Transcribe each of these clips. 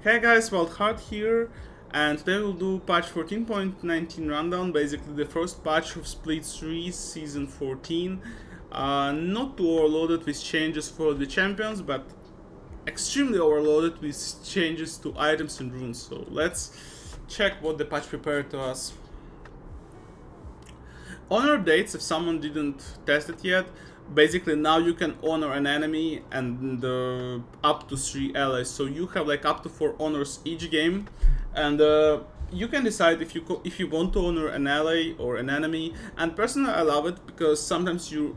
Hey guys, WildHeart here, and today we'll do patch 14.19 rundown, basically the first patch of Split 3 season 14. Not too overloaded with changes for the champions, but extremely overloaded with changes to items and runes. So let's check what the patch prepared to us. Honor dates, if someone didn't test it yet, basically now you can honor an enemy and up to 3 allies, so you have like up to 4 honors each game, and you can decide if you want to honor an ally or an enemy. And personally I love it because sometimes you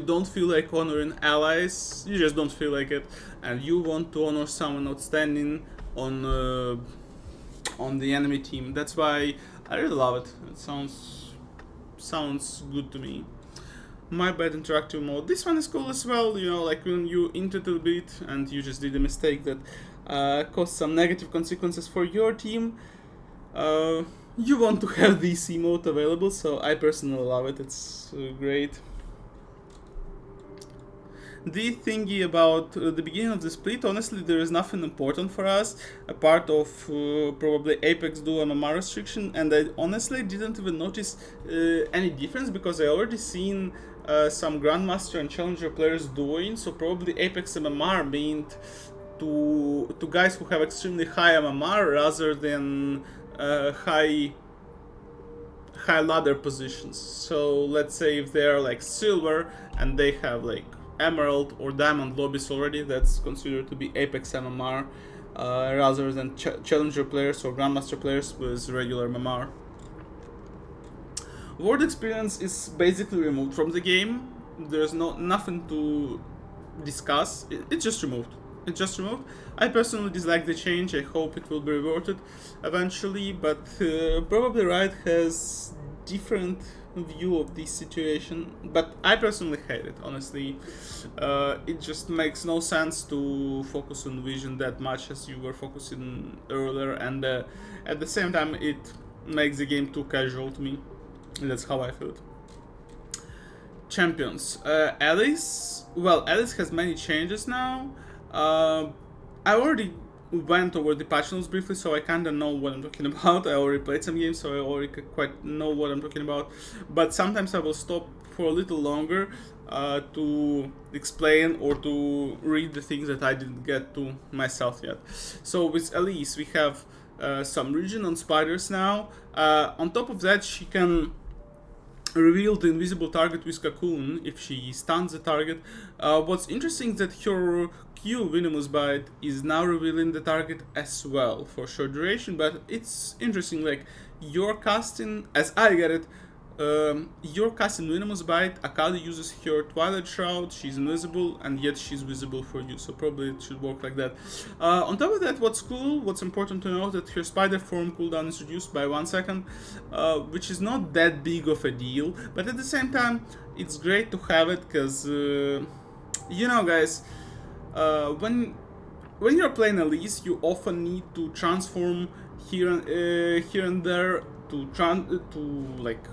don't feel like honoring allies, you just don't feel like it, and you want to honor someone outstanding on the enemy team. That's why I really love it. It sounds good to me. My bad, interactive mode. This one is cool as well, you know, like when you enter a bit and you just did a mistake that caused some negative consequences for your team. You want to have this emote available, so I personally love it. It's great. The thingy about the beginning of the split, honestly, there is nothing important for us apart of probably Apex Duo MMR restriction, and I honestly didn't even notice any difference because I already seen some Grandmaster and Challenger players doing, so probably Apex MMR meant to guys who have extremely high MMR rather than high ladder positions. So let's say if they're like silver and they have like emerald or diamond lobbies already, that's considered to be Apex MMR rather than challenger players or grandmaster players with regular MMR. World experience is basically removed from the game. There's nothing to discuss. It's just removed. It's just removed. I personally dislike the change. I hope it will be reverted eventually, but probably Riot has different view of this situation, but I personally hate it, honestly. It just makes no sense to focus on vision that much as you were focusing earlier, and at the same time it makes the game too casual to me. That's how I feel it. Champions. Alice. Well, Alice has many changes now. I already went over the patch notes briefly, so I kinda know what I'm talking about. I already played some games, so I already quite know what I'm talking about. But sometimes I will stop for a little longer to explain or to read the things that I didn't get to myself yet. So with Elise, we have some region on spiders now. On top of that, she can reveal the invisible target with Cocoon if she stuns the target. What's interesting is that her Q, Venomous Bite, is now revealing the target as well for short duration, but it's interesting, like, you're casting, as I get it, you're casting Venomous Bite, Akali uses her Twilight Shroud, she's invisible, and yet she's visible for you, so probably it should work like that. On top of that, what's cool, what's important to note, that her Spider Form cooldown is reduced by 1 second, which is not that big of a deal, but at the same time, it's great to have it, because, you know, guys, when you're playing Elise, you often need to transform here and there to like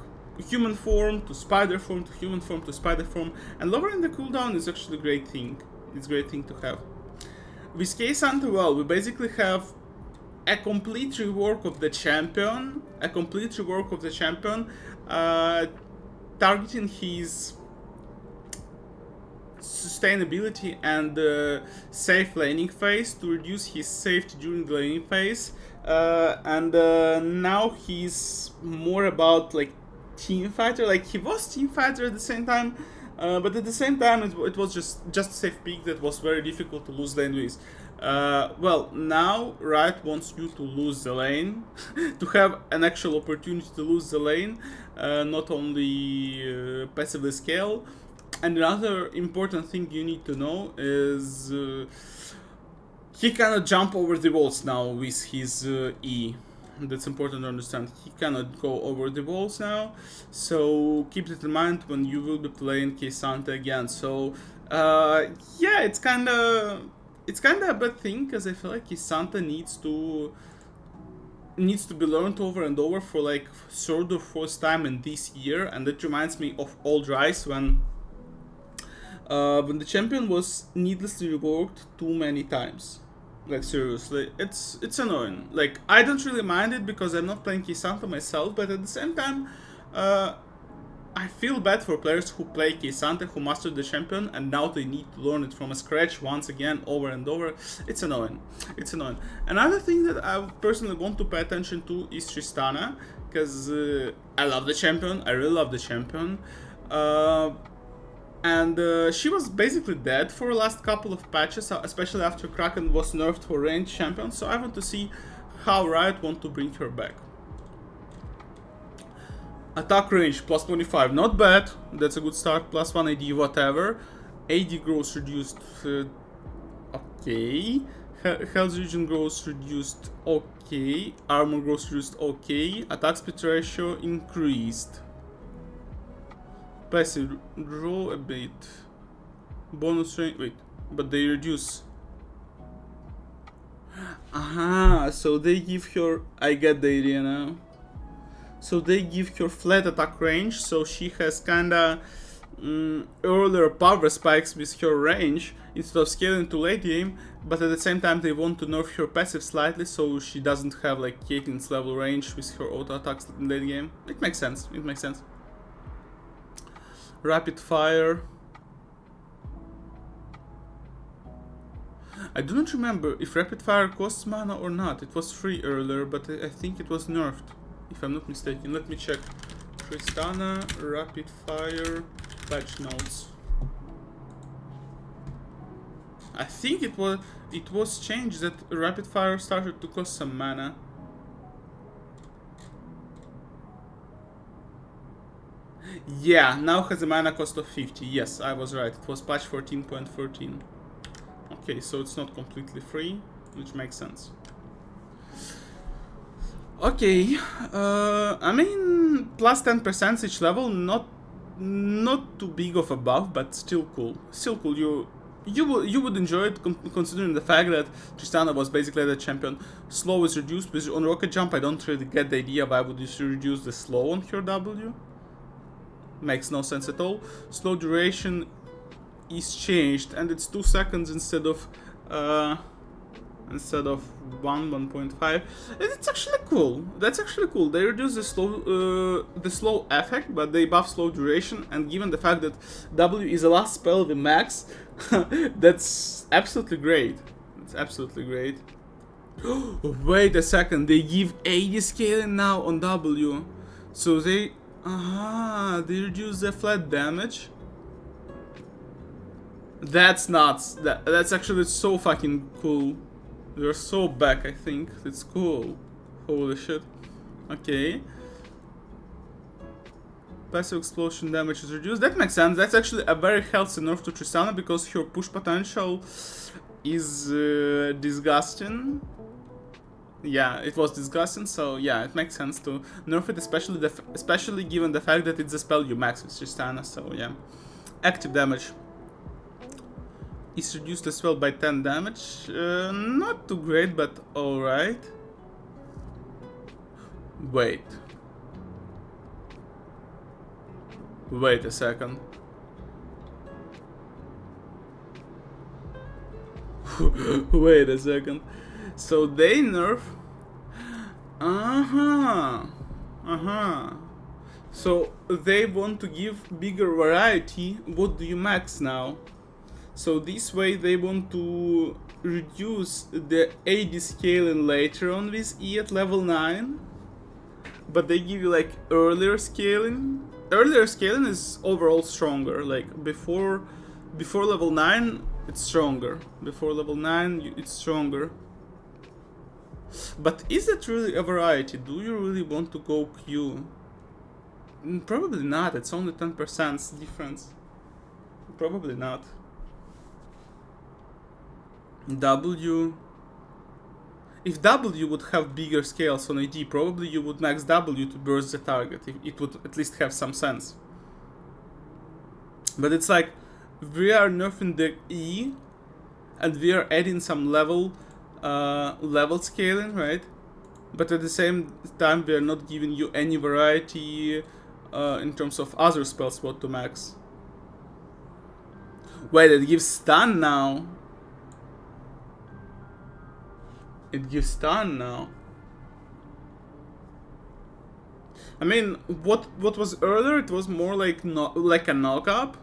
human form to spider form to human form to spider form, and lowering the cooldown is actually a great thing. It's a great thing to have. With K Santa, well, we basically have a complete rework of the champion, targeting his sustainability and safe laning phase to reduce his safety during the laning phase, and now he's more about like team fighter. Like, he was team fighter at the same time, but at the same time it was just a safe pick that was very difficult to lose lane with. Well, now Riot wants you to lose the lane, to have an actual opportunity to lose the lane, not only passively scale. And another important thing you need to know is he cannot jump over the walls now with his E. That's important to understand. He cannot go over the walls now, so keep that in mind when you will be playing K-Santa again. So yeah, it's kinda a bad thing, because I feel like K-Santa needs to be learned over and over for like third or fourth time in this year, and that reminds me of Old Rise when the champion was needlessly reworked too many times. Like seriously, it's annoying. Like I don't really mind it because I'm not playing Kisanta myself, but at the same time, uh, I feel bad for players who play Kisante, who mastered the champion, and now they need to learn it from scratch once again, over and over. It's annoying. It's annoying. Another thing that I personally want to pay attention to is Tristana, because I love the champion. I really love the champion. And she was basically dead for the last couple of patches, especially after Kraken was nerfed for ranged champions, so I want to see how Riot want to bring her back. Attack range plus 25, not bad. That's a good start. Plus 1 AD, whatever. AD growth reduced. Okay. Health region growth reduced. Okay. Armor growth reduced. Okay. Attack speed ratio increased. Passive draw a bit. Bonus range. Wait, but they reduce. Aha, so they give her. I get the idea now. So they give her flat attack range, so she has kinda earlier power spikes with her range instead of scaling to late game, but at the same time they want to nerf her passive slightly so she doesn't have like Caitlyn's level range with her auto attacks in late game. It makes sense, it makes sense. Rapid fire. I do not remember if rapid fire costs mana or not. It was free earlier, but I think it was nerfed. If I'm not mistaken, let me check. Tristana, rapid fire, patch notes. I think it was changed that rapid fire started to cost some mana. Yeah, now has a mana cost of 50. Yes, I was right. It was patch 14.14. Okay, so it's not completely free, which makes sense. Okay, I mean, plus 10% each level, not too big of a buff, but still cool. Still cool. You would enjoy it, considering the fact that Tristana was basically the champion. Slow is reduced, but on rocket jump I don't really get the idea why would you reduce the slow on her W. Makes no sense at all. Slow duration is changed, and it's 2 seconds instead of 1.5. It's actually cool. That's actually cool. They reduce the slow effect, but they buff slow duration, and given the fact that W is the last spell of the max, that's absolutely great. It's absolutely great. Wait a second, they give 80 scaling now on W. So they reduce the flat damage. That's nuts. That's actually so fucking cool. They're so back, I think. It's cool. Holy shit. Okay. Passive explosion damage is reduced. That makes sense. That's actually a very healthy nerf to Tristana because her push potential is disgusting. Yeah, it was disgusting, so yeah, it makes sense to nerf it, especially given the fact that it's a spell you max with Tristana, so yeah. Active damage is reduced as well by 10 damage. Not too great, but alright. Wait a second. Wait a second. So they nerf. So they want to give bigger variety. What do you max now? So this way they want to reduce the AD scaling later on with E at level 9. But they give you like earlier scaling. Earlier scaling is overall stronger. Like before level 9 it's stronger. Before level 9 it's stronger. But is it really a variety? Do you really want to go Q? Probably not. It's only 10% difference. Probably not. W. If W would have bigger scales on AD, probably you would max W to burst the target. It would at least have some sense. But it's like we are nerfing the E, and we are adding some level scaling, right? But at the same time, we are not giving you any variety in terms of other spells what to max. Wait, it gives stun now. It gives stun now. I mean, what was earlier? It was more like like a knock-up.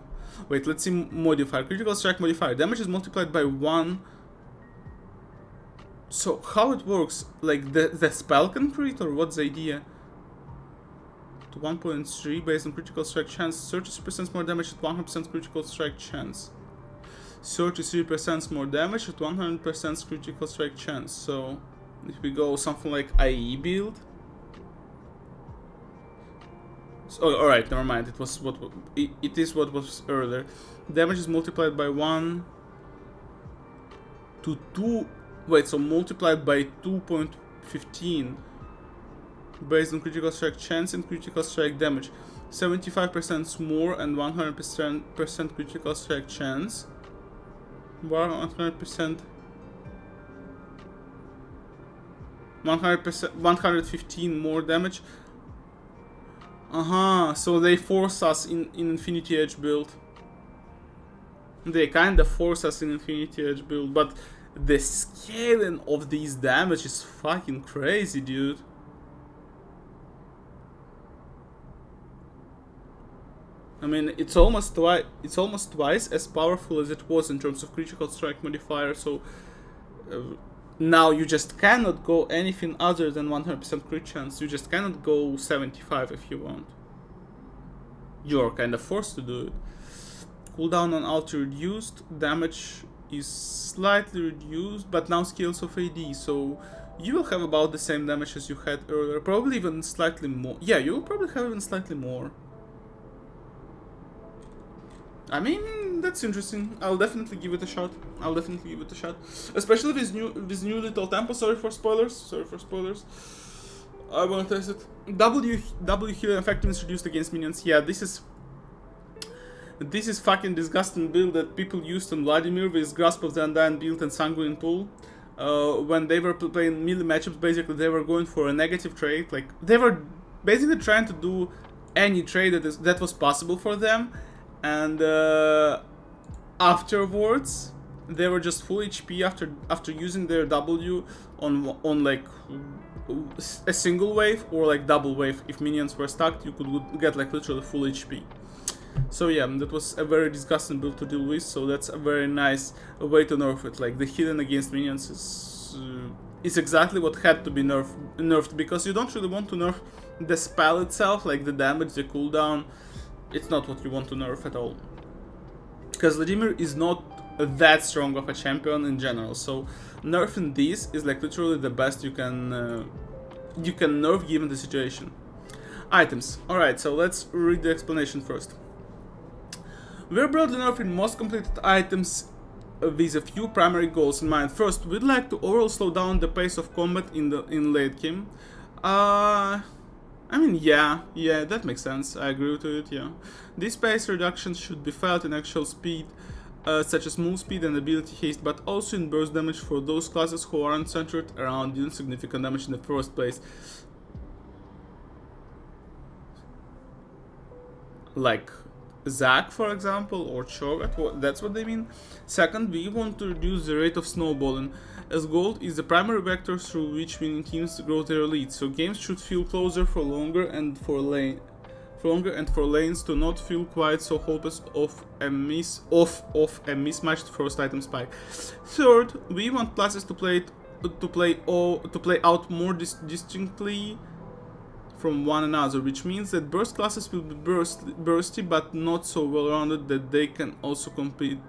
Wait, let's see modifier. Critical strike modifier. Damage is multiplied by 1. So how it works? Like the spell can crit, or what's the idea? To 1.3 based on critical strike chance. 33% more damage at 100% critical strike chance. 33% more damage at 100% critical strike chance. So if we go something like IE build. Oh, alright, never mind. It was it is what was earlier. Damage is multiplied by 1 to 2. Wait, so multiplied by 2.15 based on critical strike chance and critical strike damage. 75% more and 100% critical strike chance. 100%. 115 more damage. So they force us in Infinity Edge build. They kinda force us in Infinity Edge build, but the scaling of these damage is fucking crazy, dude. I mean, it's almost twice as powerful as it was in terms of critical strike modifier. So now you just cannot go anything other than 100% crit chance. You just cannot go 75 if you want. You're kind of forced to do it. Cooldown on ulti reduced. Damage is slightly reduced, but now scales of AD. So you will have about the same damage as you had earlier. Probably even slightly more. Yeah, you will probably have even slightly more. I mean, that's interesting. I'll definitely give it a shot. Especially with new little tempo. Sorry for spoilers. I wanna test it. W healing effectiveness reduced against minions. Yeah, this is fucking disgusting build that people used on Vladimir with Grasp of the Undying build and Sanguine Pool. When they were playing melee matchups, basically they were going for a negative trade. Like, they were basically trying to do any trade that was possible for them. And afterwards, they were just full HP after using their W on like a single wave or like double wave. If minions were stuck, you could get like literally full HP. So yeah, that was a very disgusting build to deal with. So that's a very nice way to nerf it. Like the healing against minions is exactly what had to be nerfed, because you don't really want to nerf the spell itself, like the damage, the cooldown. It's not what you want to nerf at all, because Vladimir is not that strong of a champion in general. So nerfing this is like literally the best you can nerf given the situation. Items. Alright, so let's read the explanation first. We're broadly nerfing most completed items with a few primary goals in mind. First, we'd like to overall slow down the pace of combat in late game. I mean, yeah, that makes sense. I agree with it, yeah. This pace reduction should be felt in actual speed, such as move speed and ability haste, but also in burst damage for those classes who aren't centered around dealing significant damage in the first place. Like Zac, for example, or Cho'Gath, that's what they mean. Second, we want to reduce the rate of snowballing, as gold is the primary vector through which winning teams grow their lead, so games should feel closer for longer and for lanes to not feel quite so hopeless of a mismatched first item spike. Third, we want classes to play out more distinctly from one another, which means that burst classes will be bursty but not so well rounded that they can also compete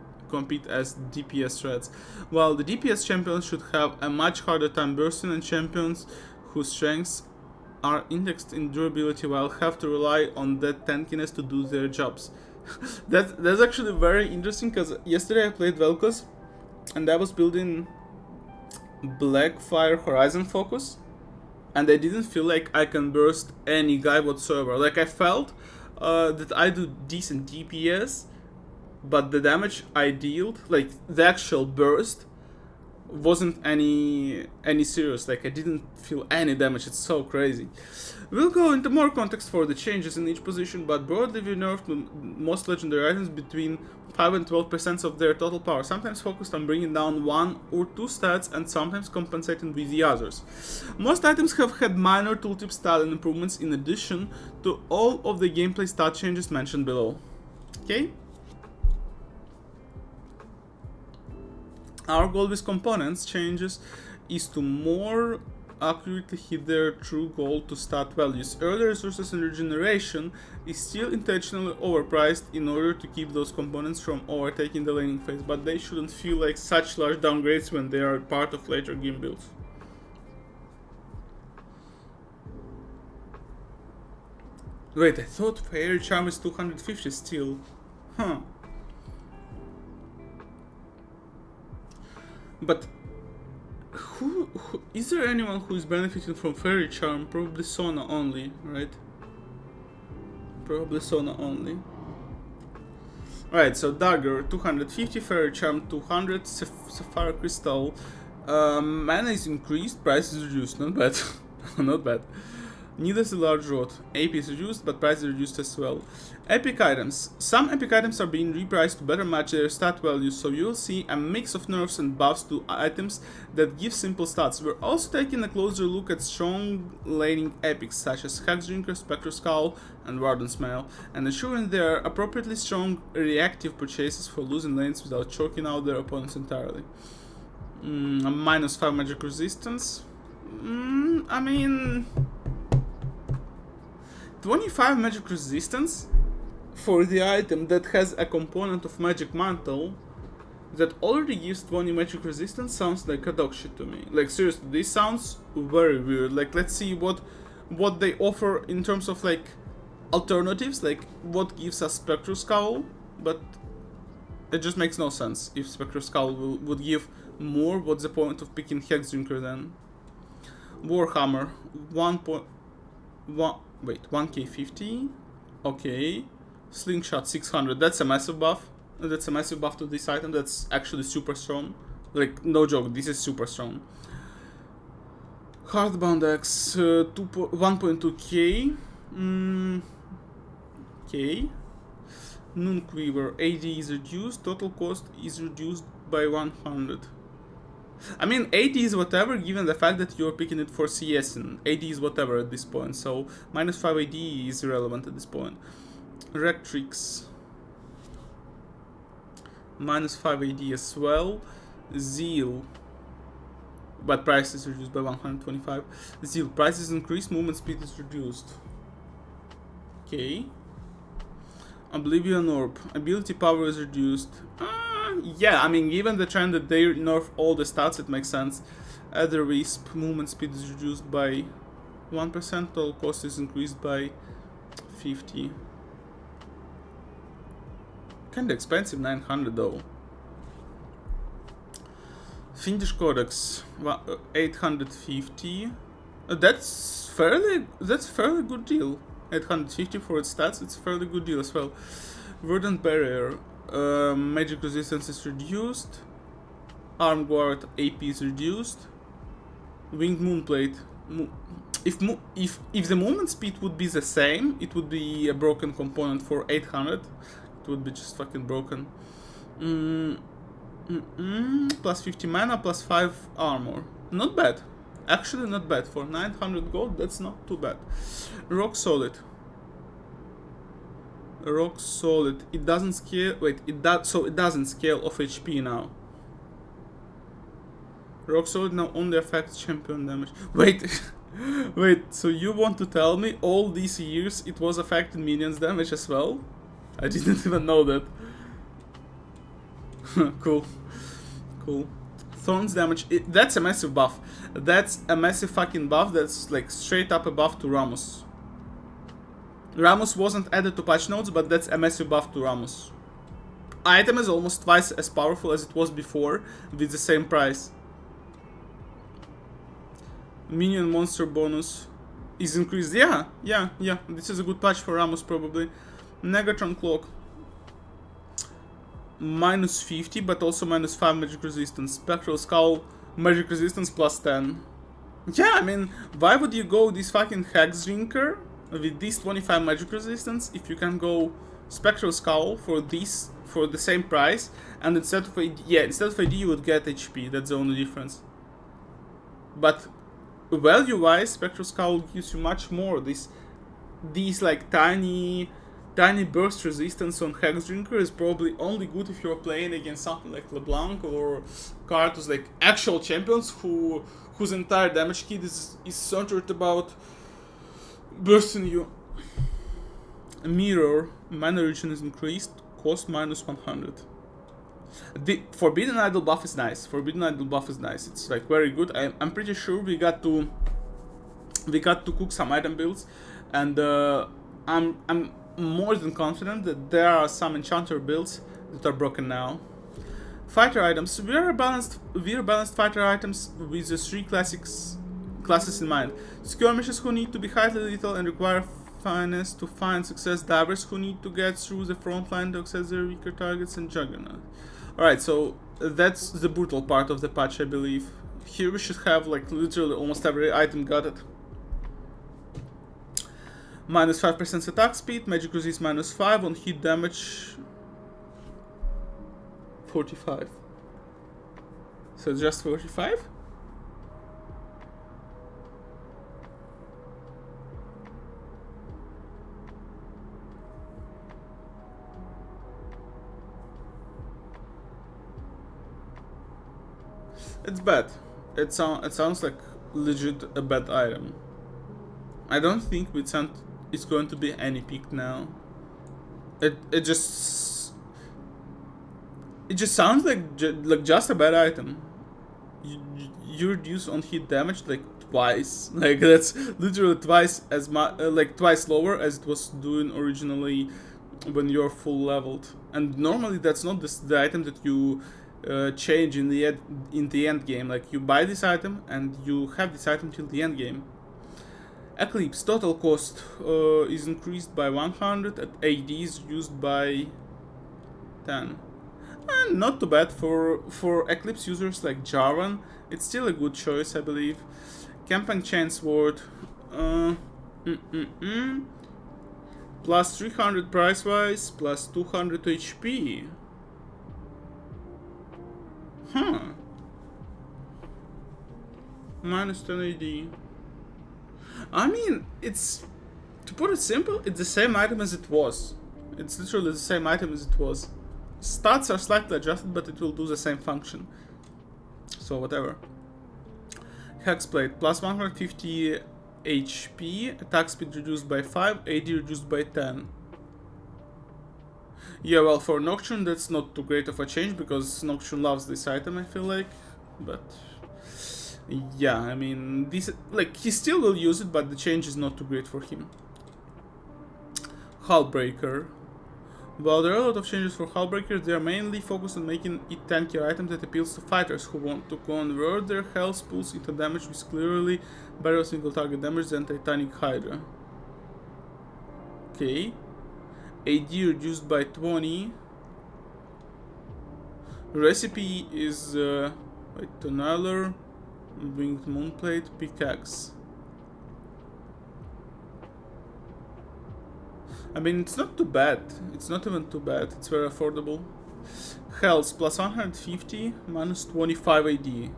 as DPS threats, while the DPS champions should have a much harder time bursting, and champions whose strengths are indexed in durability will have to rely on that tankiness to do their jobs. That's actually very interesting, because yesterday I played Vel'Koz and I was building Blackfire Horizon Focus, and I didn't feel like I can burst any guy whatsoever. Like, I felt that I do decent DPS, but the damage I dealt, like the actual burst, wasn't any serious. Like I didn't feel any damage. It's so crazy. We'll go into more context for the changes in each position, but broadly we nerfed most legendary items between 5 and 12% of their total power, sometimes focused on bringing down 1 or 2 stats and sometimes compensating with the others. Most items have had minor tooltip style improvements in addition to all of the gameplay stat changes mentioned below. Okay? Our goal with components changes is to more accurately hit their true goal to stat values. Early resources and regeneration is still intentionally overpriced in order to keep those components from overtaking the laning phase, but they shouldn't feel like such large downgrades when they are part of later game builds. Wait, I thought Fairy Charm is 250 still. Huh. But who is there anyone who is benefiting from Fairy Charm? Probably Sona only, right? Probably Sona only. Alright, so Dagger 250, Fairy Charm 200, Sapphire Crystal. Mana is increased, price is reduced, not bad. Not bad. Needless a large rod. AP is reduced, but price is reduced as well. Epic items. Some epic items are being repriced to better match their stat values, so you'll see a mix of nerfs and buffs to items that give simple stats. We're also taking a closer look at strong laning epics such as Hexdrinker, Spectre Skull, and Warden's Mail, and ensuring they are appropriately strong reactive purchases for losing lanes without choking out their opponents entirely. A -5 magic resistance. I mean, 25 magic resistance for the item that has a component of magic mantle that already gives 20 magic resistance sounds like a dog shit to me. Like seriously, this sounds very weird. Like let's see what they offer in terms of like alternatives, like what gives us Spectre Skull, but it just makes no sense. If Spectre Skull would give more, what's the point of picking Hexdrinker then? Warhammer 1k50, okay. Slingshot 600, that's a massive buff. That's a massive buff to this item, that's actually super strong. Like, no joke, this is super strong. Hardbound Axe, 1.2k. Okay. Noonquiver, AD is reduced, total cost is reduced by 100. I mean, AD is whatever, given the fact that you're picking it for CS, and AD is whatever at this point, so -5 AD is irrelevant at this point. Rectrix, -5 AD as well. Zeal, but price is reduced by 125. Zeal, price is increased, movement speed is reduced. Okay. Oblivion Orb, ability power is reduced. Yeah, I mean, given the trend that they nerf all the stats, it makes sense. Other Wisp, movement speed is reduced by 1%, total cost is increased by 50. Kinda expensive, 900 though. Fiendish Codex, 850. That's fairly good deal. 850 for its stats, it's a fairly good deal as well. Verdant Barrier, magic resistance is reduced. Arm Guard AP is reduced. Winged Moonplate. If the movement speed would be the same, it would be a broken component for 800. It would be just fucking broken. Plus 50 mana, plus 5 armor. Not bad. Actually not bad. For 900 gold, that's not too bad. Rock Solid. Rock Solid. It doesn't scale. Wait, it does. So it doesn't scale off HP now. Rock Solid now only affects champion damage. Wait, wait. So you want to tell me all these years it was affecting minions damage as well? I didn't even know that. Cool, cool. Thorns damage. That's a massive buff. That's a massive fucking buff. That's like straight up a buff to Ramos. Ramos wasn't added to patch notes, but that's a massive buff to Ramos. Item is almost twice as powerful as it was before, with the same price. Minion monster bonus is increased. Yeah. This is a good patch for Ramos probably. Negatron Cloak. -50, but also -5 magic resistance. Spectral Skull Magic resistance plus 10. Yeah, I mean, why would you go this fucking Hex Drinker with this 25 magic resistance if you can go Spectral Scowl for this for the same price, and instead of AD you would get HP. That's the only difference. But value-wise, Spectral Scowl gives you much more. These like tiny burst resistance on Hex Drinker is probably only good if you're playing against something like LeBlanc or Karthus, like actual champions whose entire damage kit is centered about bursting you. Mirror, mana region is increased, cost minus 100. The Forbidden Idol buff is nice. It's like very good. I'm pretty sure we got to cook some item builds, and I'm more than confident that there are some enchanter builds that are broken now. Fighter items. We are balanced fighter items with the 3 classes in mind. Skirmishers who need to be highly lethal and require finesse to find success. Divers who need to get through the front line to access their weaker targets, and Juggernaut. Alright, so that's the brutal part of the patch, I believe. Here we should have like literally almost every item got it. Minus 5% attack speed, magic resist minus 5, on hit damage 45. So it's just 45? It's bad. It sounds like legit a bad item. I don't think with Sand it's going to be any peak now. It just sounds like just a bad item. You reduce on hit damage like twice. Like that's literally twice as much, like twice lower as it was doing originally when you're full leveled. And normally that's not the item that you change in the end game. Like you buy this item and you have this item till the end game. Eclipse total cost is increased by 100 and AD is used by 10. And not too bad for Eclipse users like Jarvan. It's still a good choice, I believe. Camping Chain Sword, plus 300 price wise, plus 200 HP. Huh. Minus 10 AD. I mean, it's, to put it simple, it's the same item as it was. It's literally the same item as it was. Stats are slightly adjusted, but it will do the same function. So whatever. Hexblade, plus 150 HP, attack speed reduced by 5, AD reduced by 10. Yeah, well, for Nocturne that's not too great of a change, because Nocturne loves this item, I feel like. But yeah, I mean, this, like, he still will use it, but the change is not too great for him. Hullbreaker. While there are a lot of changes for Hullbreaker, they are mainly focused on making it tankier item that appeals to fighters who want to convert their health pools into damage with clearly better single target damage than Titanic Hydra. Okay. AD reduced by 20. Recipe is Tonaler, Winged Moonplate, Pickaxe. I mean, it's not too bad. It's not even too bad. It's very affordable. Health plus 150, minus 25 AD.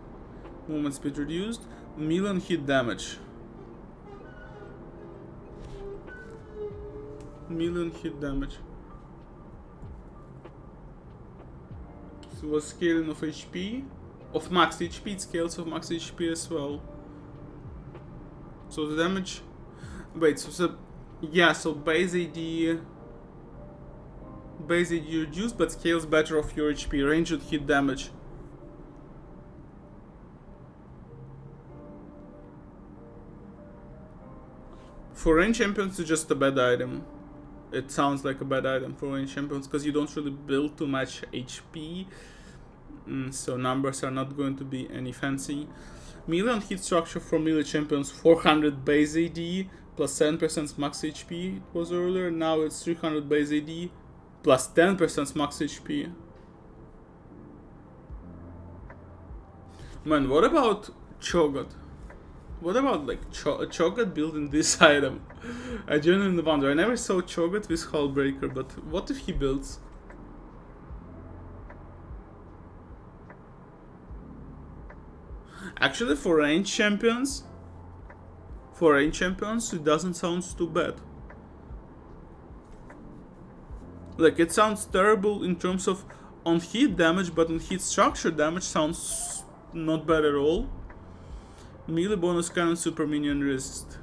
Movement speed reduced. Million hit damage. Million hit damage. So was scaling of HP. Of max HP, it scales of max HP as well. So the damage. Wait, so yeah, so base AD reduced, but scales better of your HP. Ranged hit damage. For range champions, it's just a bad item. It sounds like a bad item for range champions because you don't really build too much HP. So numbers are not going to be any fancy. Million hit structure for melee champions, 400 base AD plus 10% max HP it was earlier. Now it's 300 base AD plus 10% max HP. Man, what about Cho'Gath? What about like Cho'Gath building this item? I genuinely wonder. I never saw Cho'Gath with Hullbreaker, but what if he builds? Actually, for range champions, it doesn't sound too bad. Like, it sounds terrible in terms of on hit damage, but on hit structure damage sounds not bad at all. Melee bonus cannon super minion resist.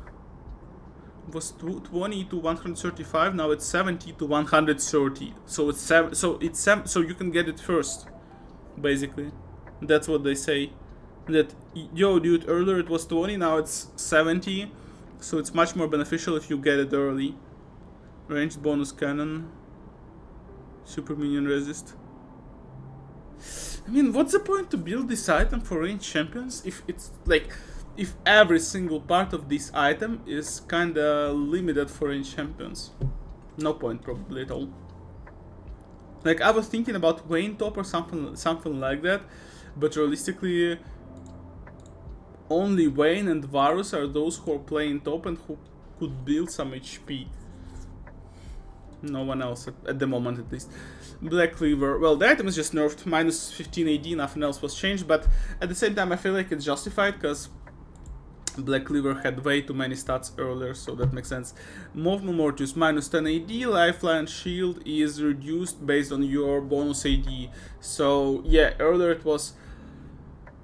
It was 20 to 135, now it's 70 to 130. So it's so you can get it first, basically. That's what they say. That, yo dude, earlier it was 20, now it's 70. So it's much more beneficial if you get it early. Ranged bonus cannon. Super minion resist. I mean, what's the point to build this item for ranged champions if it's like, if every single part of this item is kinda limited for ranged champions? No point probably at all. Like, I was thinking about Wayne top or something like that, but realistically, only Wayne and Varus are those who are playing top and who could build some HP. No one else at the moment, at least. Black Cleaver. Well, the item is just nerfed. Minus 15 AD, nothing else was changed. But at the same time, I feel like it's justified because Black Cleaver had way too many stats earlier, so that makes sense. Movement Mortis, minus 10 AD. Lifeline Shield is reduced based on your bonus AD. So, yeah, earlier it was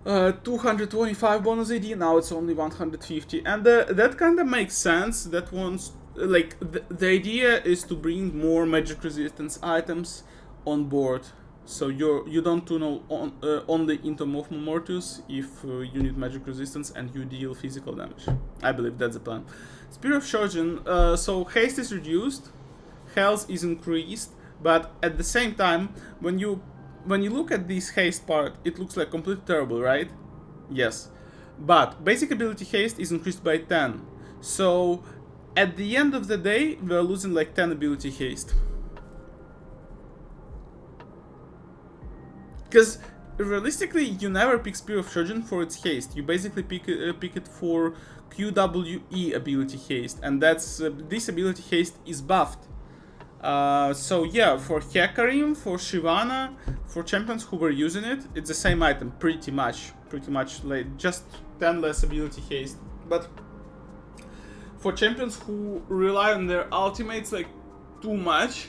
225 bonus AD, now it's only 150. And that kind of makes sense. That one's like the idea is to bring more magic resistance items on board, so you don't tunnel only into Movement Mortis if you need magic resistance and you deal physical damage. I believe that's the plan. Spear of Shojin, so haste is reduced, health is increased, but at the same time, when you look at this haste part, it looks like completely terrible, right? Yes, but basic ability haste is increased by 10, so at the end of the day, we're losing like 10 ability haste. Because realistically, you never pick Spear of Shojin for its haste. You basically pick it for QWE ability haste, and that's this ability haste is buffed. So yeah, for Hecarim, for Shyvana, for champions who were using it, it's the same item, pretty much like just 10 less ability haste. But for champions who rely on their ultimates like too much,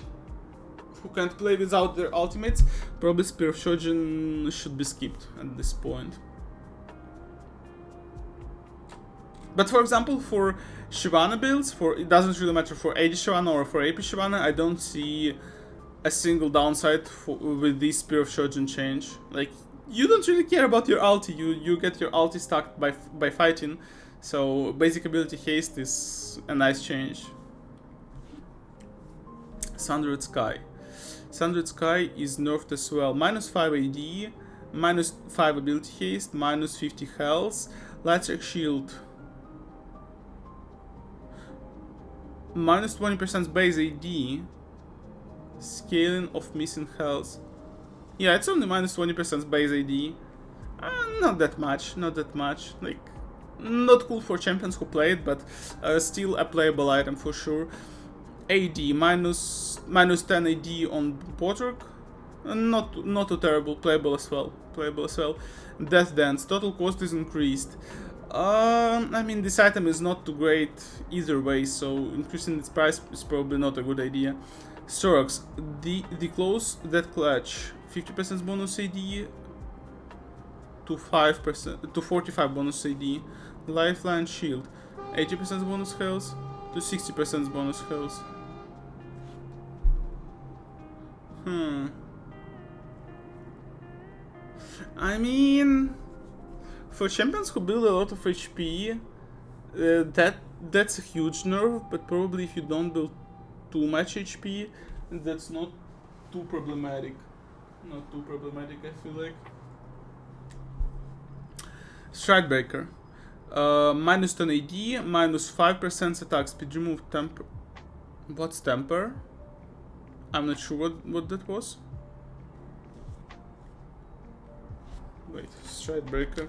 who can't play without their ultimates, probably Spear of Shojin should be skipped at this point. But for example, for Shyvana builds, it doesn't really matter for AD Shyvana or for AP Shyvana, I don't see a single downside with this Spear of Shojin change. Like, you don't really care about your ulti, you get your ulti stacked by fighting. So, basic ability haste is a nice change. Sundered Sky. Sundered Sky is nerfed as well. Minus 5 AD, minus 5 ability haste, minus 50 health. Lightstrike Shield. Minus 20% base AD. Scaling of missing health. Yeah, it's only minus 20% base AD. Not that much, Like, not cool for champions who play it, but still a playable item for sure. AD minus 10 AD on Potrok, not too terrible, playable as well. Death Dance, total cost is increased. I mean, this item is not too great either way, so increasing its price is probably not a good idea. Sorox, the close that clutch, 50% bonus AD to 5% to 45 bonus AD. Lifeline Shield, 80% bonus health to 60% bonus health. I mean, for champions who build a lot of HP, that's a huge nerf, but probably if you don't build too much HP, that's not too problematic. I feel like. Strikebreaker. Minus 10 AD, minus 5% attack speed, remove temper. What's temper? I'm not sure what that was. Wait, stride breaker.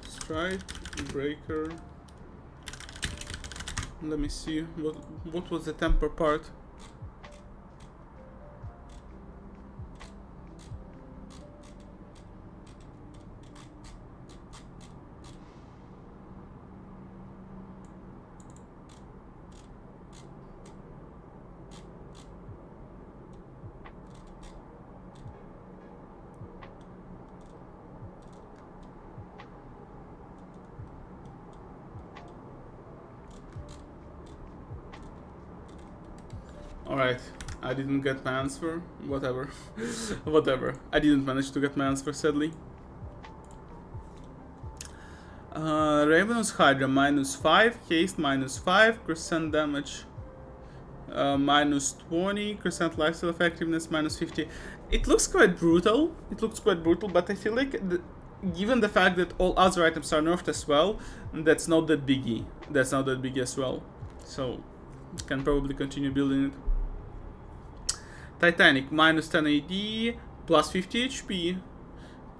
Stride breaker. Let me see. What was the temper part? Alright, I didn't get my answer. Whatever. Whatever. I didn't manage to get my answer, sadly. Ravenous Hydra -5, haste -5, crescent damage -20, crescent lifesteal effectiveness -50. It looks quite brutal. It looks quite brutal, but I feel like given the fact that all other items are nerfed as well, that's not that biggie. That's not that big as well. So can probably continue building it. Titanic -10 AD, +50 HP.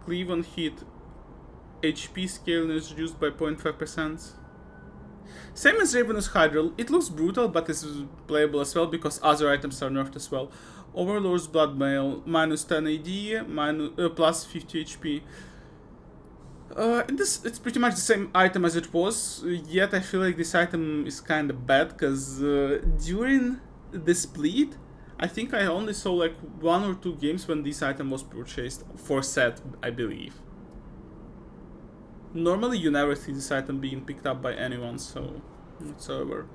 Cleave on hit. HP scaling is reduced by 0.5%. Same as Ravenous Hydra, it looks brutal but is playable as well because other items are nerfed as well. Overlord's Bloodmail, -10 AD, +50 HP. It's pretty much the same item as it was, yet I feel like this item is kinda bad because during the split, I think I only saw like 1 or 2 games when this item was purchased for set, I believe. Normally you never see this item being picked up by anyone, so whatsoever.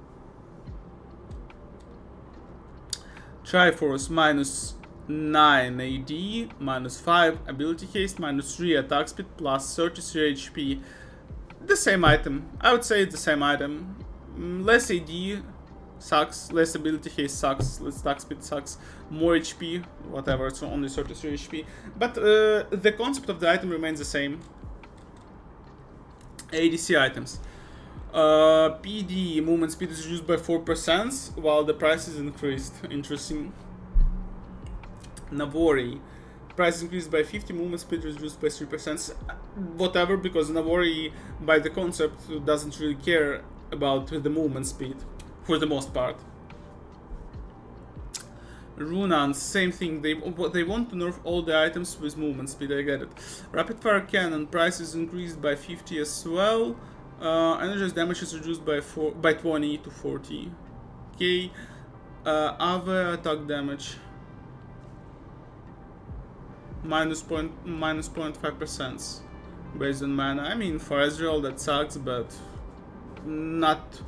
Triforce -9 AD, -5 ability haste, -3 attack speed, +33 HP. The same item. I would say it's the same item. Less AD sucks, less ability haste sucks, less attack speed sucks, more HP, whatever, it's only 33 HP. But the concept of the item remains the same. ADC items. PD movement speed is reduced by 4% while the price is increased. Interesting. Navori. Price increased by 50, movement speed reduced by 3%. Whatever, because Navori, by the concept, doesn't really care about the movement speed, for the most part. Runans, same thing, they want to nerf all the items with movement speed, I get it. Rapid Fire Cannon, price is increased by 50 as well. Energized damage is reduced by 20 to 40. Okay. Ave attack damage. -0.5% based on mana. I mean, for Ezreal that sucks, but not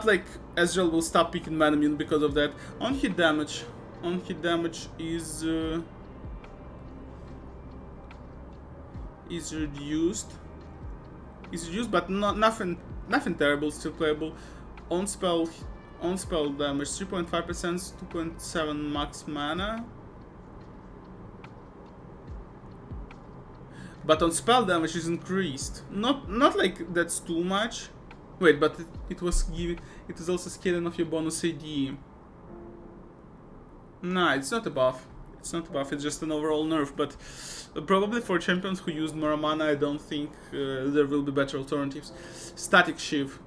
like Ezreal will stop picking mana immune because of that. On hit damage is reduced. Is reduced, but nothing terrible. Still playable. On spell damage 3.5%, 2.7 max mana. But on spell damage is increased. Not like that's too much. Wait, but it was also scaling off your bonus AD. Nah, it's not a buff. It's not a buff, it's just an overall nerf. But probably for champions who use more mana, I don't think there will be better alternatives. Static Shiv.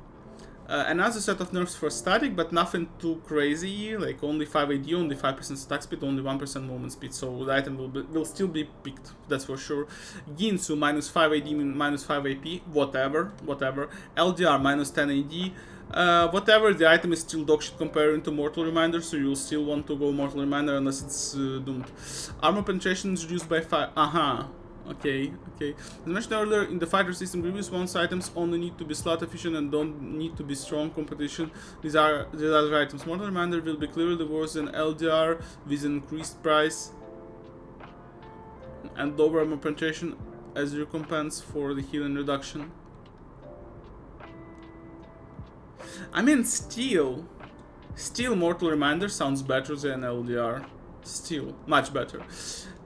Another set of nerfs for static, but nothing too crazy. Like only 5 AD, only 5% attack speed, only 1% movement speed. So the item will still be picked, that's for sure. Ginsu -5 AD, -5 AP, whatever. LDR -10 AD. Whatever, the item is still dogshit comparing to Mortal Reminder, so you'll still want to go Mortal Reminder unless it's doomed. Armor penetration is reduced by 5. Okay. As mentioned earlier, in the fighter system, Grievous One's items only need to be slot efficient and don't need to be strong competition. These are the other items. Mortal Reminder will be clearly worse than LDR with an increased price and lower armor penetration as recompense for the healing reduction. I mean, still Mortal Reminder sounds better than LDR. Still, much better.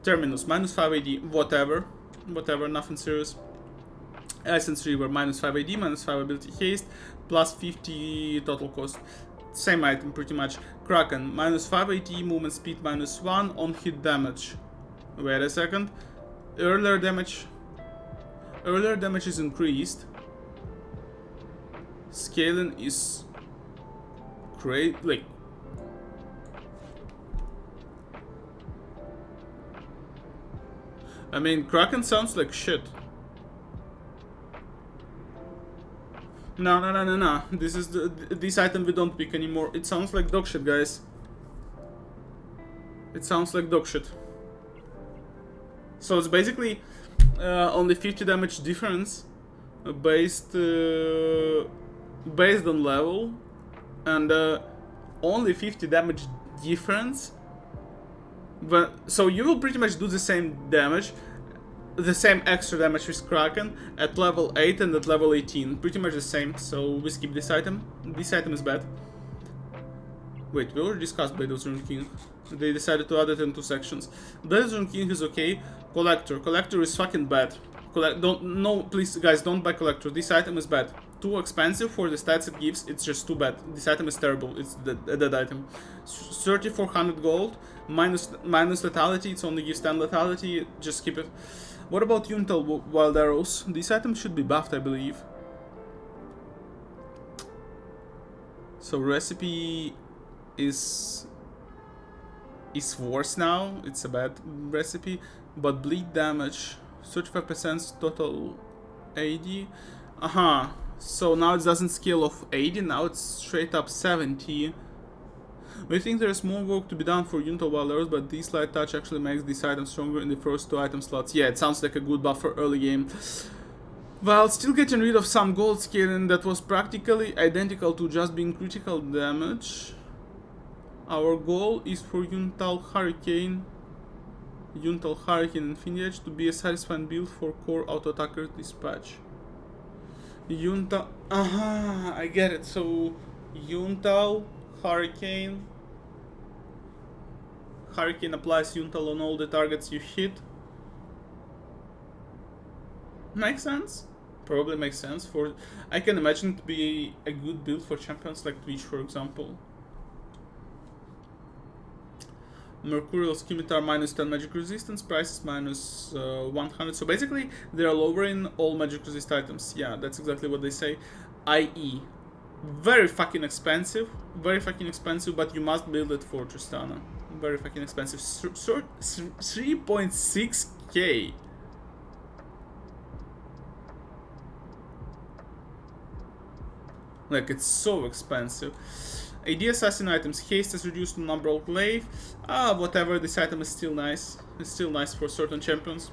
Terminus, -5 AD, whatever, nothing serious. Essence River, -5 AD, -5 ability haste, +50 total cost. Same item, pretty much. Kraken, -5 AD, movement speed -1 on hit damage. Wait a second. Earlier damage Earlier damage is increased. Scaling is great. Like, I mean, Kraken sounds like shit. No. This is this item we don't pick anymore. It sounds like dog shit, guys. It sounds like dog shit. So it's basically only 50 damage difference based on level, and only 50 damage difference. But so you will pretty much do the same damage, the same extra damage with Kraken at level 8 and at level 18. Pretty much the same, so we skip this item. This item is bad. Wait, we already discussed Blade of the Rune King. They decided to add it in 2 sections. Blade of the Rune King is okay. Collector is fucking bad. Please guys, don't buy Collector. This item is bad. Too expensive for the stats it gives. It's just too bad. This item is terrible. It's a dead item. 3400 gold minus lethality. It only gives 10 lethality. Just skip it. What about Yuntal Wild Arrows? This item should be buffed, I believe. So recipe is worse now. It's a bad recipe, but bleed damage 35% total 80. So now it doesn't scale of 80. Now it's straight up 70. We think there's more work to be done for Yuntal Wild Arrows, but this light touch actually makes this item stronger in the first 2 item slots. Yeah, it sounds like a good buff for early game. While still getting rid of some gold scaling that was practically identical to just being critical damage. Our goal is for Yuntal Hurricane Infinity Edge to be a satisfying build for core auto attacker dispatch. Yuntal, I get it. So Yuntal Hurricane applies Yuntal on all the targets you hit. Makes sense. Probably makes sense. I can imagine it to be a good build for champions like Twitch, for example. Mercurial Scimitar minus 10 magic resistance, price is minus 100. So basically, they're lowering all magic resist items. Yeah, that's exactly what they say. I.e., very fucking expensive, but you must build it for Tristana. Very fucking expensive. 3.6k. Like, it's so expensive. AD assassin items. Haste is reduced to number of glaive. Whatever, this item is still nice. It's still nice for certain champions.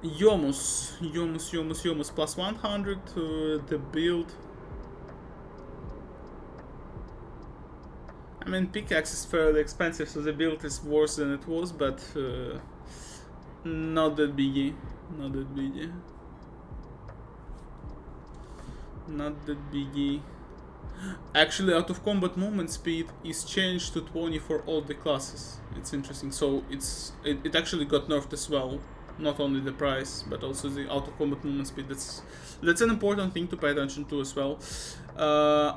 Yomus plus 100 the build. I mean, pickaxe is fairly expensive, so the build is worse than it was, but not that biggie. Actually, out of combat movement speed is changed to 20 for all the classes. It's interesting. So it actually got nerfed as well. Not only the price, but also the out of combat movement speed. That's an important thing to pay attention to as well.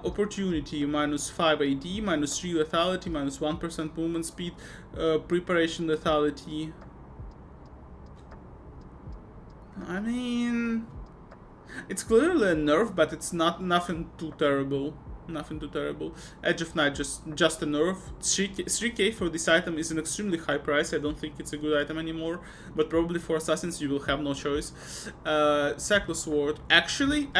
Opportunity minus 5 AD, minus 3 lethality, minus 1% movement speed, preparation lethality. I mean, it's clearly a nerf, but it's nothing too terrible. Edge of Night, just a nerf. 3k for this item is an extremely high price. I don't think it's a good item anymore, but probably for assassins you will have no choice. Cyclo Sword. Actually,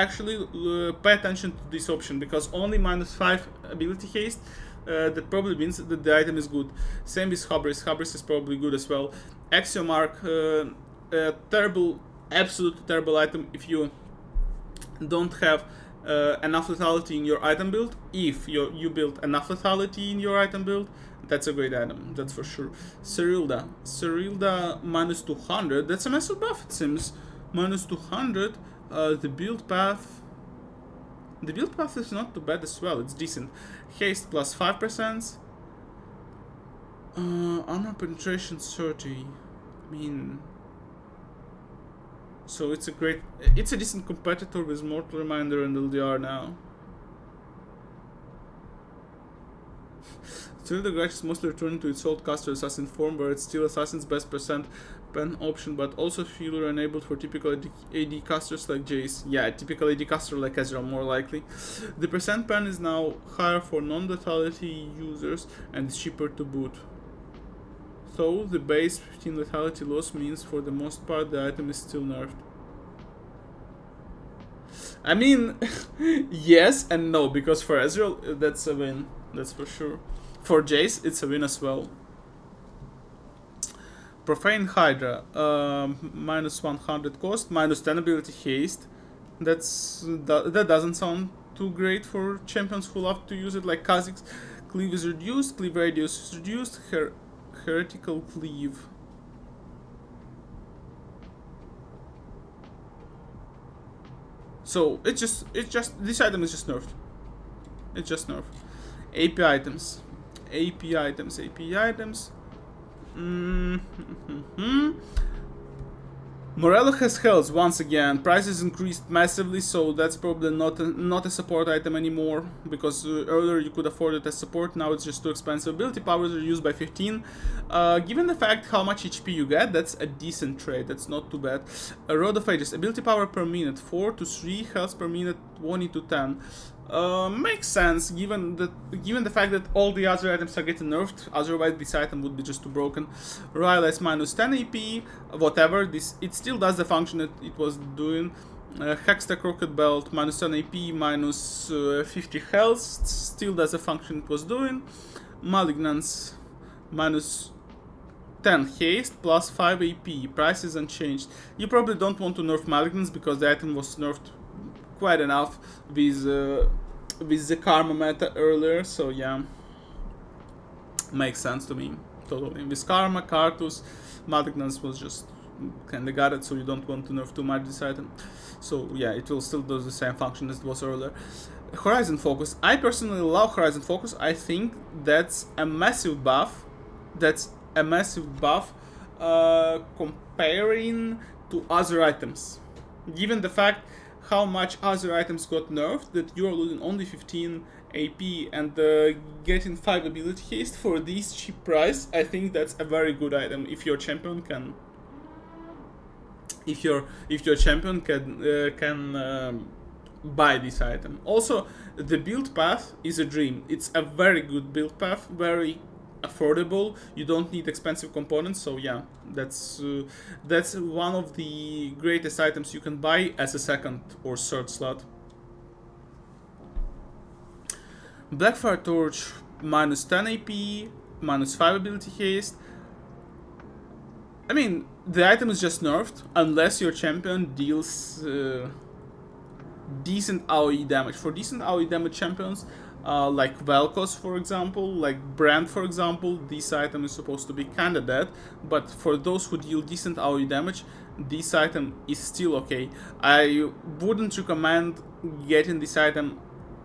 pay attention to this option, because only minus 5 ability haste. That probably means that the item is good. Same with Hubris. Hubris is probably good as well. Axiomark, terrible, absolutely terrible item if you don't have enough lethality in your item build. If you build enough lethality in your item build, that's a great item, that's for sure. Cerilda minus 200, that's a massive buff it seems. Minus 200, the build path is not too bad as well, it's decent. Haste plus 5%. Armor penetration 30, I mean... So it's a decent competitor with Mortal Reminder and LDR now. Still, the Grudge is mostly returning to its old caster assassin form, where it's still assassin's best percent pen option, but also fewer enabled for typical AD casters like Jace. Yeah, typical AD caster like Ezreal, more likely. The percent pen is now higher for non-lethality users and it's cheaper to boot. So, the base 15 lethality loss means for the most part the item is still nerfed. I mean, yes and no, because for Ezreal, that's a win, that's for sure. For Jace, it's a win as well. Profane Hydra, minus 100 cost, minus 10 ability haste. That doesn't sound too great for champions who love to use it, like Kha'Zix. Cleave is reduced, cleave radius is reduced, heretical cleave. So it's just this item is just nerfed. It's just nerfed. AP items. AP items. Morello has health once again. Prices increased massively, so that's probably not a support item anymore, because earlier you could afford it as support, now it's just too expensive. Ability powers are reduced by 15. Given the fact how much HP you get, that's a decent trade, that's not too bad. Road of Ages, ability power per minute 4 to 3, health per minute 20 to 10. Makes sense given the fact that all the other items are getting nerfed. Otherwise, this item would be just too broken. Rylai's minus 10 AP, whatever. It still does the function that it was doing. Hextech Rocket Belt minus 10 AP, minus 50 health, still does the function it was doing. Malignance minus 10 haste plus 5 AP. Price is unchanged. You probably don't want to nerf Malignance because the item was nerfed quite enough with the Karma meta earlier, so yeah, makes sense to me, totally. With Karma, Karthus, Malignance was just kinda got it, so you don't want to nerf too much this item. So yeah, it will still do the same function as it was earlier. Horizon Focus. I personally love Horizon Focus. I think that's a massive buff. Comparing to other items. Given the fact how much other items got nerfed, that you are losing only 15 AP and getting 5 ability haste for this cheap price, I think that's a very good item if your champion can. If your champion can buy this item. Also, the build path is a dream. It's a very good build path, very affordable. You don't need expensive components, so yeah, that's one of the greatest items you can buy as a second or third slot. Blackfire Torch minus 10 AP, minus 5 ability haste. I mean, the item is just nerfed unless your champion deals decent AoE damage. For decent AoE damage champions, like Vel'Koz, for example, like Brand, for example, this item is supposed to be kinda dead, but for those who deal decent AoE damage, this item is still okay. I wouldn't recommend getting this item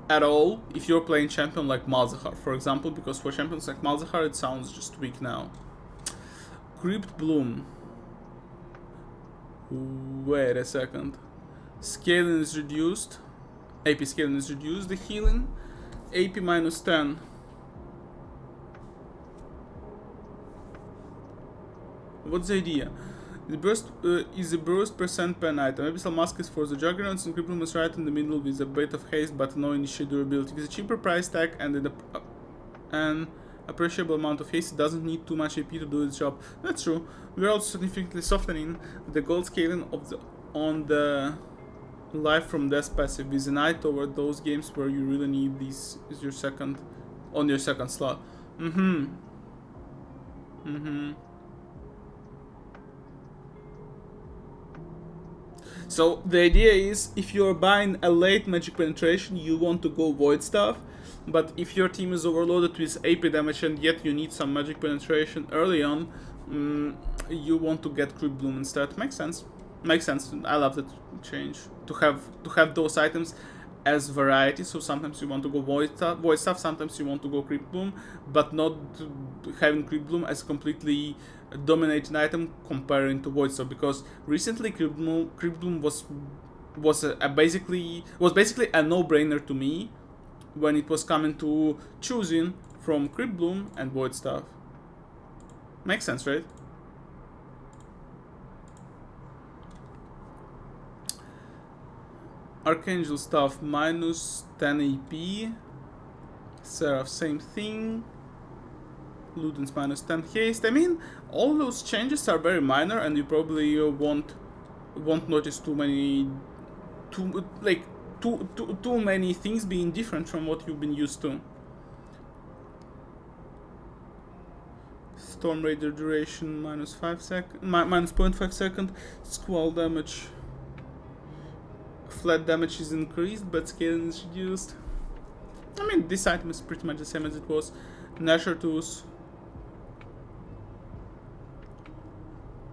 at all if you're playing champion like Malzahar, for example, because for champions like Malzahar it sounds just weak now. Crypt Bloom. Wait a second. Scaling is reduced. AP scaling is reduced. The healing. AP minus 10. What's the idea? The burst is a burst percent pen item. Abyssal Mask is for the Juggernauts, and Crypt Bloom is right in the middle with a bit of haste but no initial durability. With a cheaper price tag and an appreciable amount of haste, it doesn't need too much AP to do its job. That's true. We're also significantly softening the gold scaling on the Life from Death passive with an eye toward those games where you really need these on your second slot. So the idea is, if you're buying a late magic penetration, you want to go void stuff, but if your team is overloaded with AP damage and yet you need some magic penetration early on, you want to get Crypt Bloom instead. Makes sense. Makes sense. I love that change to have those items as variety. So sometimes you want to go void stuff, sometimes you want to go Crypt Bloom, but not having Crypt Bloom as a completely dominating item comparing to void stuff. Because recently Crypt Bloom was basically a no-brainer to me when it was coming to choosing from Crypt Bloom and Void Staff. Makes sense, right? Archangel Staff minus 10 AP. Seraph, same thing. Ludens minus 10 haste. I mean, all those changes are very minor, and you probably won't notice too many things being different from what you've been used to. Storm Raider duration minus 5 second, minus 0.5 second. Squall damage. Flat damage is increased, but scaling is reduced. I mean, this item is pretty much the same as it was. Nasher Tooth.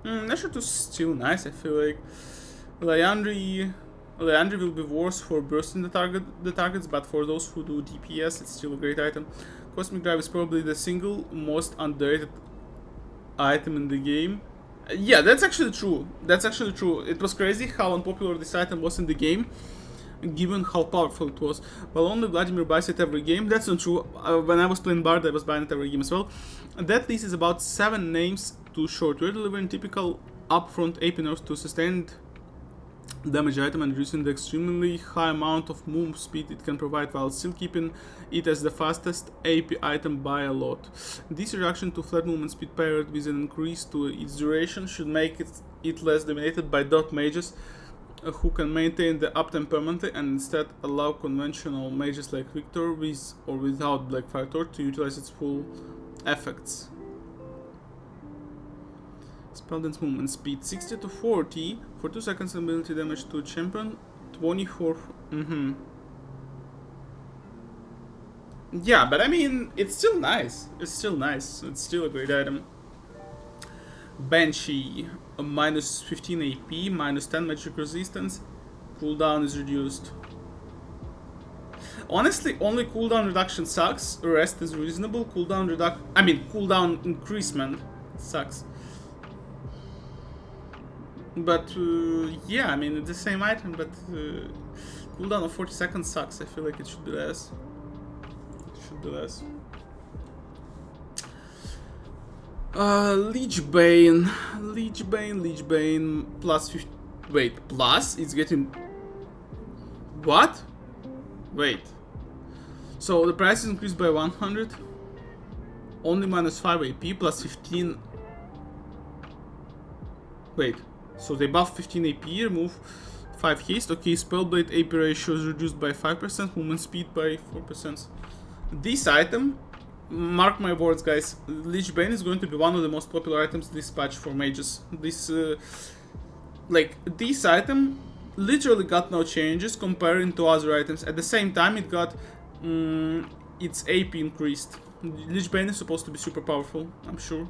Nasher Tooth is still nice, I feel like. Liandry will be worse for bursting the targets, but for those who do DPS, it's still a great item. Cosmic Drive is probably the single most underrated item in the game. Yeah, that's actually true. It was crazy how unpopular this item was in the game, given how powerful it was. Well, only Vladimir buys it every game. That's not true. When I was playing Bard, I was buying it every game as well. That list is about 7 names too short. We're delivering typical upfront AP nerfs to sustained damage item and reducing the extremely high amount of move speed it can provide while still keeping it as the fastest AP item by a lot. This reduction to flat movement speed paired with an increase to its duration should make it less dominated by dot mages who can maintain the uptime permanently and instead allow conventional mages like Victor with or without Blackfire Torch to utilize its full effects. Spell dance movement speed 60 to 40 for 2 seconds ability damage to champion 24. Yeah, but I mean, it's still nice. It's still a great item. Banshee, a minus 15 AP, minus 10 magic resistance. Cooldown is reduced. Honestly, only cooldown reduction sucks. Rest is reasonable. Cooldown increasement sucks. But yeah, I mean, it's the same item, but cooldown of 40 seconds sucks. I feel like it should be less. Leechbane plus 50. Wait, plus? It's getting. What? Wait. So the price is increased by 100. Only minus 5 AP plus 15. Wait. So they buff 15 AP, remove 5 haste. Okay, Spellblade AP ratio is reduced by 5%, movement speed by 4%. This item, mark my words, guys, Leechbane is going to be one of the most popular items this patch for mages. This item literally got no changes comparing to other items. At the same time, it got its AP increased. Leechbane is supposed to be super powerful, I'm sure.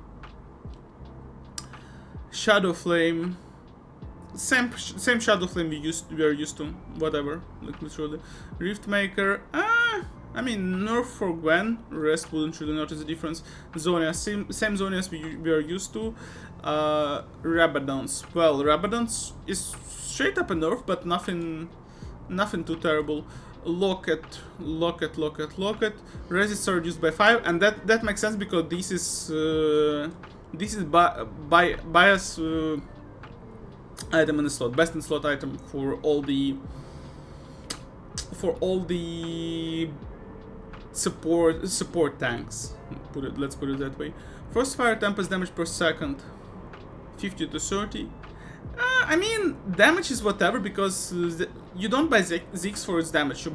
Shadow Flame. Same Shadow Flame we are used to, whatever, like literally. Riftmaker, I mean, nerf for Gwen, rest wouldn't really notice the difference. Zonia, same Zonias we are used to. Rabadons, well, Rabadons is straight up a nerf, but nothing too terrible. Locket. Resists are reduced by 5, and that makes sense because this is bias item in the slot, best in slot item for all the support tanks. Let's put it that way. First fire tempest damage per second, 50 to 30. I mean, damage is whatever because you don't buy Ziggs for its damage. You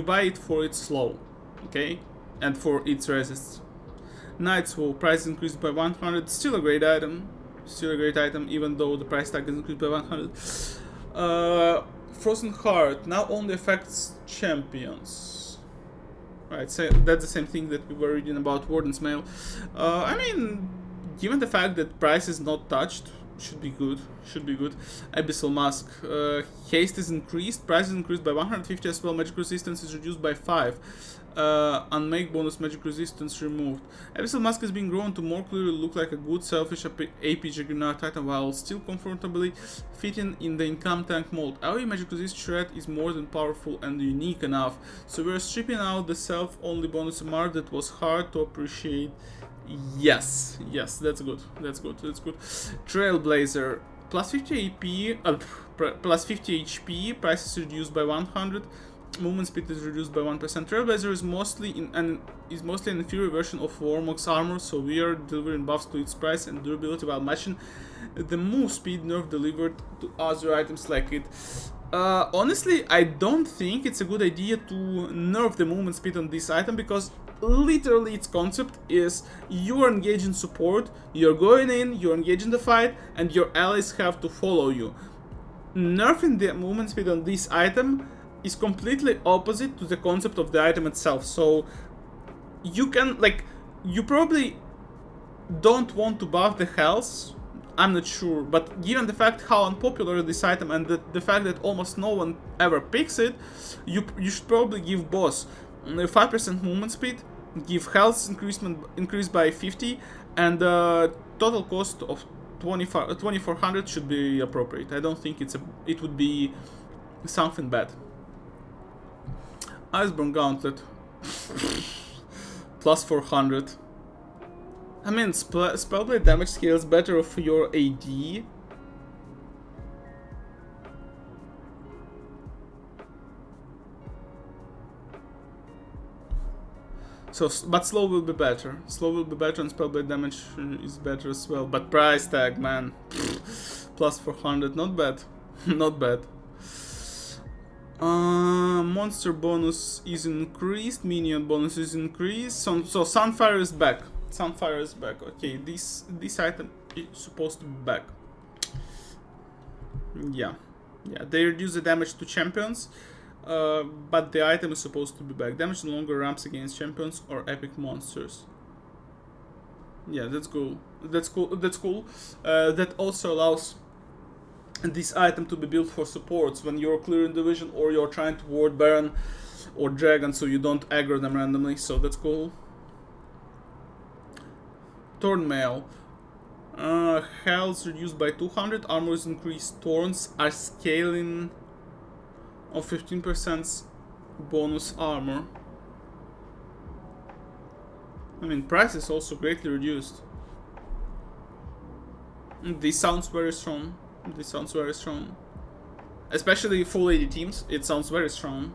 buy it for its slow, okay, and for its resists. Night's Woe, price increased by 100. Still a great item. Even though the price tag is increased by 100. Frozen Heart now only affects champions. Right, so that's the same thing that we were reading about Warden's Mail. I mean, given the fact that price is not touched, Should be good. Should be good. Abyssal Mask. Haste is increased. Price is increased by 150 as well. Magic resistance is reduced by 5. Unmake bonus magic resistance removed. Abyssal Mask is being grown to more clearly look like a good selfish AP Juggernaut item while still comfortably fitting in the income tank mold. Our magic resist shred is more than powerful and unique enough, so we're stripping out the self-only bonus MR that was hard to appreciate. Yes, yes, that's good. That's good. That's good. Trailblazer. Plus 50 AP, plus 50 HP. Price is reduced by 100. Movement speed is reduced by 1%. Trailblazer is mostly an inferior version of Warmock's armor, so we are delivering buffs to its price and durability while matching the move speed nerf delivered to other items like it. Honestly, I don't think it's a good idea to nerf the movement speed on this item because literally its concept is you are engaging support, you're going in, you're engaging the fight, and your allies have to follow you. Nerfing the movement speed on this item is completely opposite to the concept of the item itself. So you can, like, you probably don't want to buff the health, I'm not sure, but given the fact how unpopular this item and the fact that almost no one ever picks it, you should probably give boss 5% movement speed, give health increased by 50, and total cost of 2400 should be appropriate. I don't think it would be something bad. Iceborne Gauntlet. Plus 400. I mean, spellblade damage scales better of your AD. So, but slow will be better. Slow will be better and spellblade damage is better as well. But price tag, man. Plus 400, not bad. Not bad. Monster bonus is increased, minion bonus is increased. So Sunfire is back. Sunfire is back. Okay, this item is supposed to be back. Yeah, they reduce the damage to champions, but the item is supposed to be back. Damage no longer ramps against champions or epic monsters. Yeah, that's cool. That's cool. That's cool. That also allows this item to be built for supports when you're clearing division or you're trying to ward Baron or Dragon, so you don't aggro them randomly. So that's cool. Thornmail. Health reduced by 200. Armor is increased. Thorns are scaling of 15% bonus armor. I mean, price is also greatly reduced. This sounds very strong. This sounds very strong. Especially full AD teams, it sounds very strong.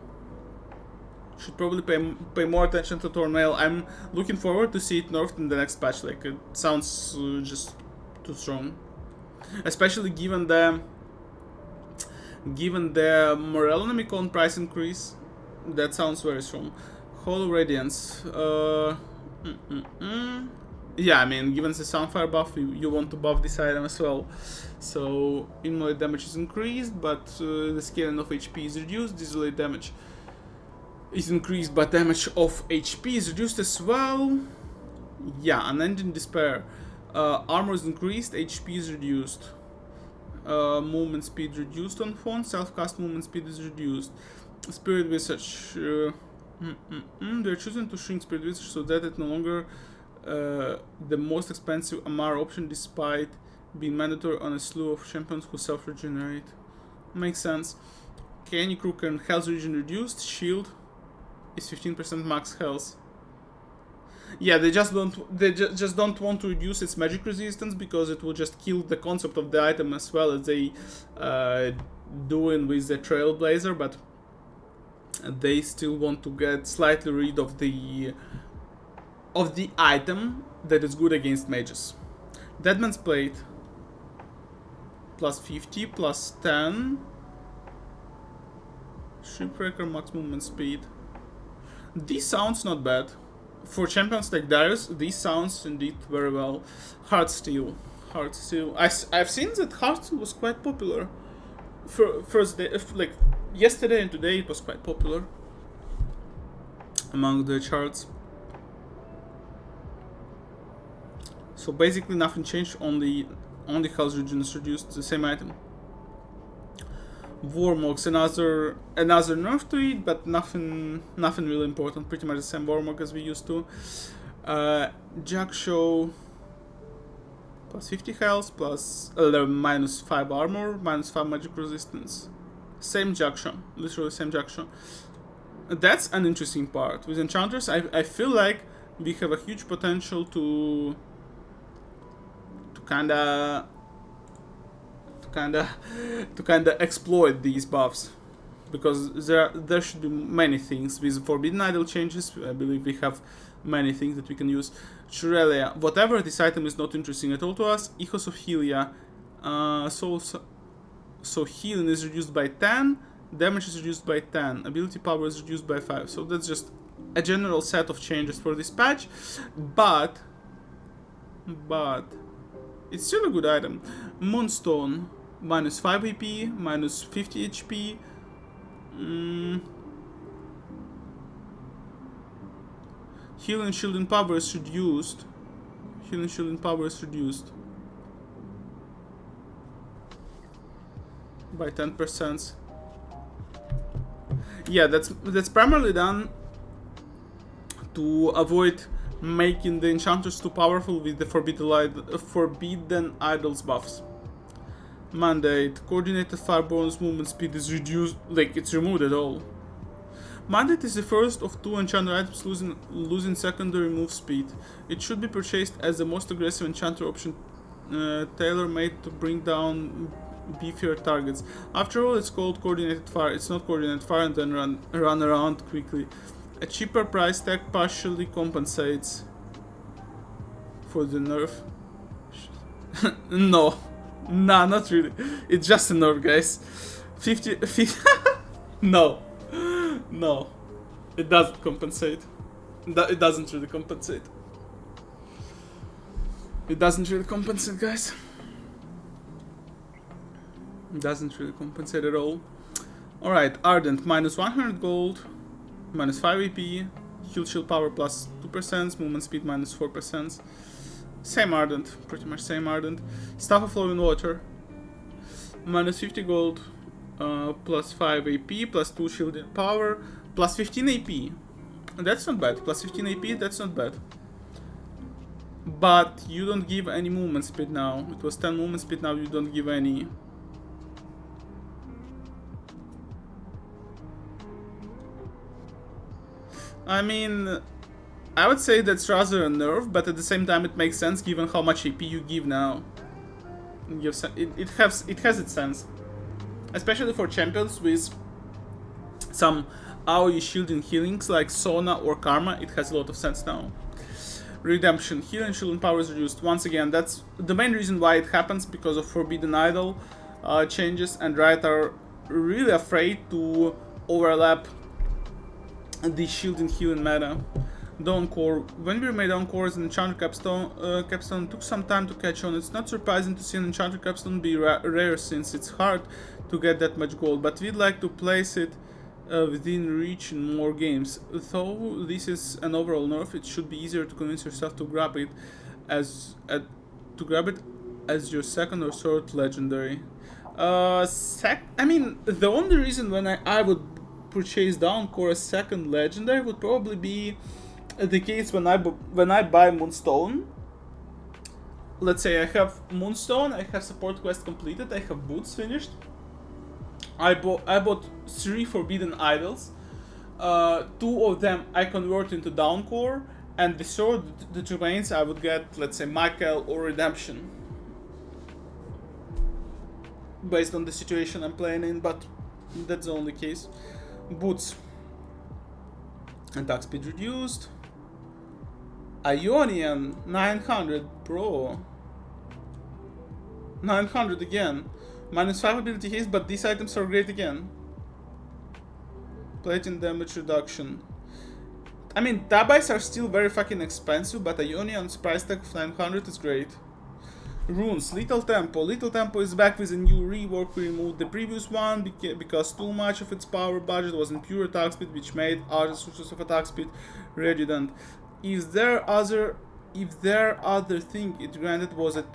Should probably pay more attention to Thornmail. I'm looking forward to see it nerfed in the next patch. Like, it sounds just too strong. Especially given the Morellonomicon price increase. That sounds very strong. Hollow Radiance. Yeah, I mean, given the Sunfire buff, you want to buff this item as well. So, immolate damage is increased, but the scaling of HP is reduced. Desolate damage is increased, but damage of HP is reduced as well. Yeah, Unending Despair. Armor is increased, HP is reduced. Movement speed reduced on phone. Self-cast movement speed is reduced. Spirit Visage. They're choosing to shrink Spirit Visage so that it no longer the most expensive MR option, despite being mandatory on a slew of champions who self-regenerate. Makes sense. Canny Crook and health regen reduced. Shield is 15% max health. Yeah, they just don't want to reduce its magic resistance because it will just kill the concept of the item as well as they doing with the Trailblazer, but they still want to get slightly rid of the item that is good against mages. Deadman's Plate. Plus 50, plus 10. Shipbreaker, max movement speed. This sounds not bad. For champions like Darius, this sounds indeed very well. Heartsteel. I've seen that Heartsteel was quite popular. First day, like yesterday and today, it was quite popular among the charts. So basically nothing changed, only Only health regen is reduced, the same item. Warmog's another nerf to it, but nothing really important. Pretty much the same Warmog as we used to. Jack Show plus 50 health, plus minus 5 armor, minus 5 magic resistance. Same Jack Show, literally same Jack Show. That's an interesting part. With enchanters, I feel like we have a huge potential to kinda exploit these buffs, because there should be many things. With Forbidden Idol changes, I believe we have many things that we can use. Shurelia, whatever this item is not interesting at all to us. Ethos of Helia, so healing is reduced by 10, damage is reduced by 10, ability power is reduced by 5. So that's just a general set of changes for this patch, but it's still a good item. Moonstone, minus 5 AP, minus 50 HP. Healing shield and power is reduced. Healing shield and power is reduced by 10%. Yeah, that's primarily done to avoid making the enchanters too powerful with the Forbidden Idols buffs. Mandate, coordinated fire bonus movement speed is reduced, like it's removed at all. Mandate is the first of 2 enchanter items losing secondary move speed. It should be purchased as the most aggressive enchanter option, tailor-made to bring down beefier targets. After all, it's called coordinated fire. It's not coordinated fire and then run around quickly. A cheaper price tag partially compensates for the nerf. No. Nah, not really. It's just a nerf, guys. 50 No. No. It doesn't compensate. It doesn't really compensate. It doesn't really compensate, guys. It doesn't really compensate at all. Alright, Ardent, minus 100 gold, minus 5 AP, heal shield power plus 2%, movement speed minus 4%. Same Ardent, pretty much same Ardent. Staff of Flowing Water, minus 50 gold, plus 5 AP, plus 2 shield and power, plus 15 AP. That's not bad, plus 15 AP, that's not bad. But you don't give any movement speed now. It was 10 movement speed, now you don't give any. I mean, I would say that's rather a nerf, but at the same time it makes sense given how much AP you give now. It has its sense. Especially for champions with some AoE shielding healings like Sona or Karma, it has a lot of sense now. Redemption, healing shield and power is reduced. Once again, that's the main reason why it happens, because of Forbidden Idol changes, and Riot are really afraid to overlap the shield and healing meta. Dawn Core. When we made Dawn Core as an enchanter capstone took some time to catch on. It's not surprising to see an enchanter capstone be rare, since it's hard to get that much gold, but we'd like to place it within reach in more games. Though this is an overall nerf, it should be easier to convince yourself to grab it as your second or third legendary. I mean, the only reason when I would purchase Dawn Core as second legendary would probably be the case when I buy Moonstone. Let's say I have Moonstone, I have support quest completed, I have boots finished. I bought 3 Forbidden Idols. 2 of them I convert into Dawn Core, and the third that remains I would get, let's say, Michael or Redemption, based on the situation I'm playing in, but that's the only case. Boots. Attack speed reduced. Ionian 900, bro. 900 again. Minus 5 ability haste, but these items are great again. Plating damage reduction. I mean, Tabies are still very fucking expensive, but Ionian's price tag of 900 is great. Runes, Little Tempo. Little Tempo is back with a new rework. We removed the previous one because too much of its power budget was in pure attack speed, which made other sources of attack speed redundant. Is there other if their other thing it granted was a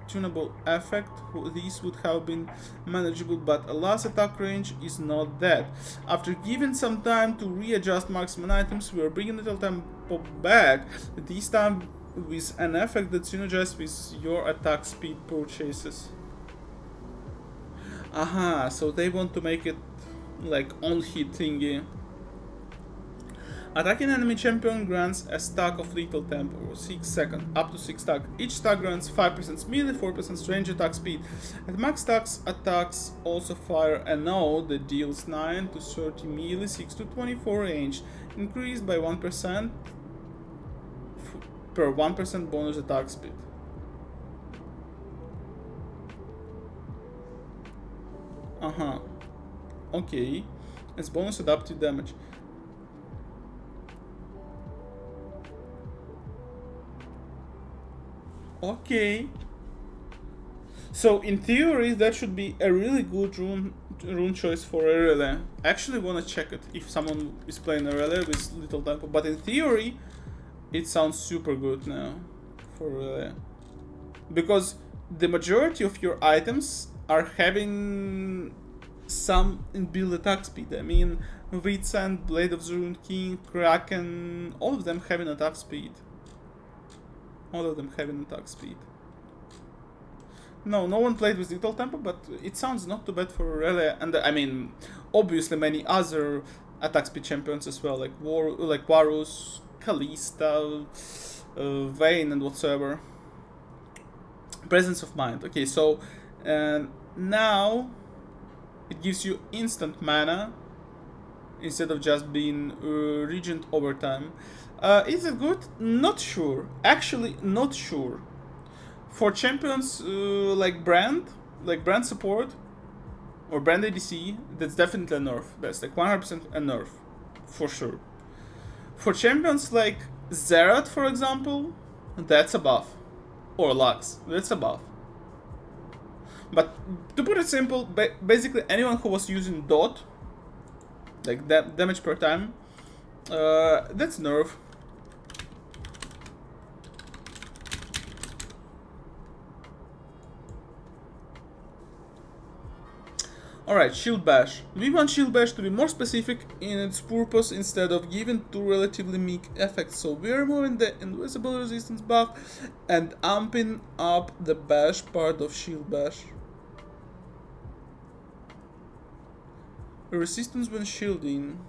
tunable effect, these would have been manageable, but alas, attack range is not that. After giving some time to readjust marksman items, we are bringing Little Tempo back, this time with an effect that synergizes with your attack speed purchases. Aha, so they want to make it like on-hit thingy. Attacking enemy champion grants a stack of lethal tempo, 6 seconds, up to 6 stack. Each stack grants 5% melee, 4% range attack speed. At max stacks, attacks also fire a node that deals 9 to 30 melee, 6 to 24 range, increased by 1% per 1% bonus attack speed. Okay. As bonus adaptive damage. Okay. So in theory, that should be a really good rune choice for a relay. I actually want to check it if someone is playing a relay with little tempo, but in theory, it sounds super good now for relay. Because the majority of your items are having some inbuilt attack speed. I mean, Witsand, Blade of the Rune King, Kraken, all of them having attack speed. No one played with little tempo, but it sounds not too bad for Relay, and I mean, obviously many other attack speed champions as well, like Varus, Kalista, Vayne, and whatsoever. Presence of Mind. Okay, so now it gives you instant mana instead of just being regent over time. Is it good? Not sure. Actually, not sure. For champions like Brand support or Brand ADC, that's definitely a nerf. That's like 100% a nerf, for sure. For champions like Xerath, for example, that's a buff. Or Lux, that's a buff. But to put it simple, basically anyone who was using Dot, like damage per time, that's nerf. Alright, Shield Bash. We want Shield Bash to be more specific in its purpose instead of giving two relatively meek effects. So we're removing the invisible resistance buff and amping up the bash part of Shield Bash. Resistance when shielding.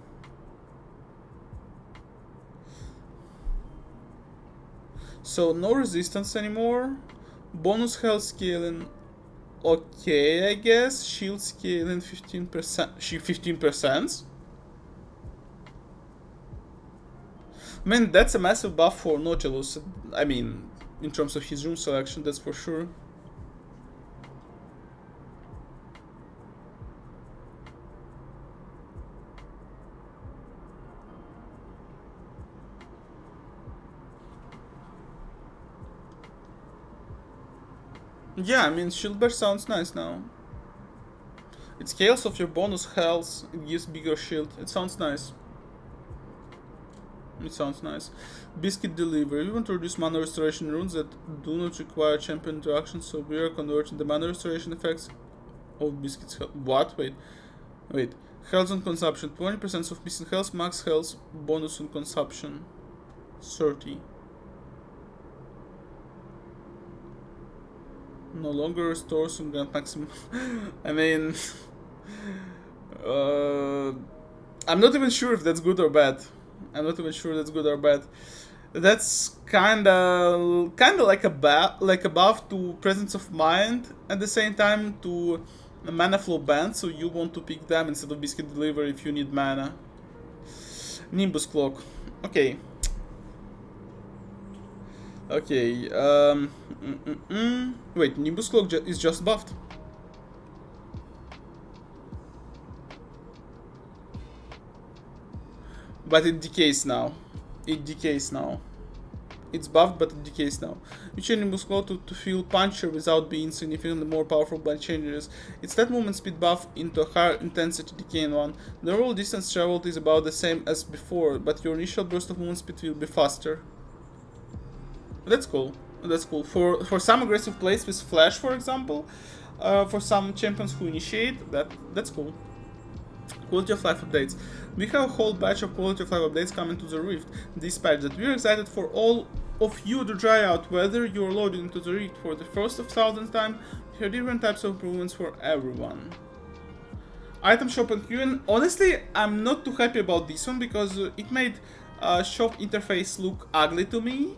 So no resistance anymore. Bonus health scaling. Okay, I guess. Shield scaling 15%. 15%? I mean, that's a massive buff for Nautilus. I mean, in terms of his room selection, that's for sure. Yeah, I mean, Shield Bash sounds nice now. It scales off your bonus health, it gives bigger shield. It sounds nice. Biscuit Delivery. We want to reduce mana restoration runes that do not require champion interaction, so we are converting the mana restoration effects of Biscuit's health. What? Wait. Health on consumption. 20% of missing health, max health, bonus on consumption. 30. No longer restores some grand maximum. I mean, I'm not even sure if that's good or bad. That's kinda like a buff to presence of mind, at the same time to mana flow band. So you want to pick them instead of Biscuit Delivery if you need mana. Nimbus Cloak. Okay. Wait, Nimbus Cloak is just buffed. But it decays now. It's buffed, but it decays now. You change Nimbus Cloak to feel puncher without being significantly more powerful by changes. It's that movement speed buff into a higher intensity decaying one. The overall distance traveled is about the same as before, but your initial burst of movement speed will be faster. That's cool. That's cool. For some aggressive plays with Flash, for example, for some champions who initiate, that's cool. Quality of life updates. We have a whole batch of quality of life updates coming to the Rift. This patch that we're excited for all of you to try out, whether you're loading into the Rift for the first of thousandth time. There are different types of improvements for everyone. Item shop and queuing. Honestly, I'm not too happy about this one because it made shop interface look ugly to me,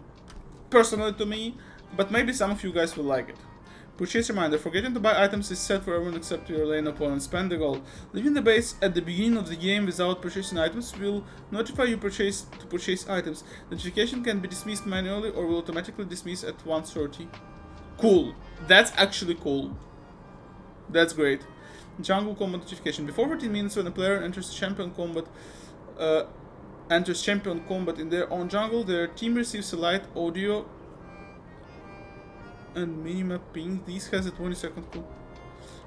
personally to me, but maybe some of you guys will like it. Purchase reminder. Forgetting to buy items is set for everyone except your lane opponent. Spend the gold. Leaving the base at the beginning of the game without purchasing items will notify you to purchase items. Notification can be dismissed manually or will automatically dismiss at 1:30. Cool. That's actually cool. That's great. Jungle combat notification. Before 14 minutes when a player enters champion combat in their own jungle, their team receives a light audio and minimap ping. This has a 20-second cool.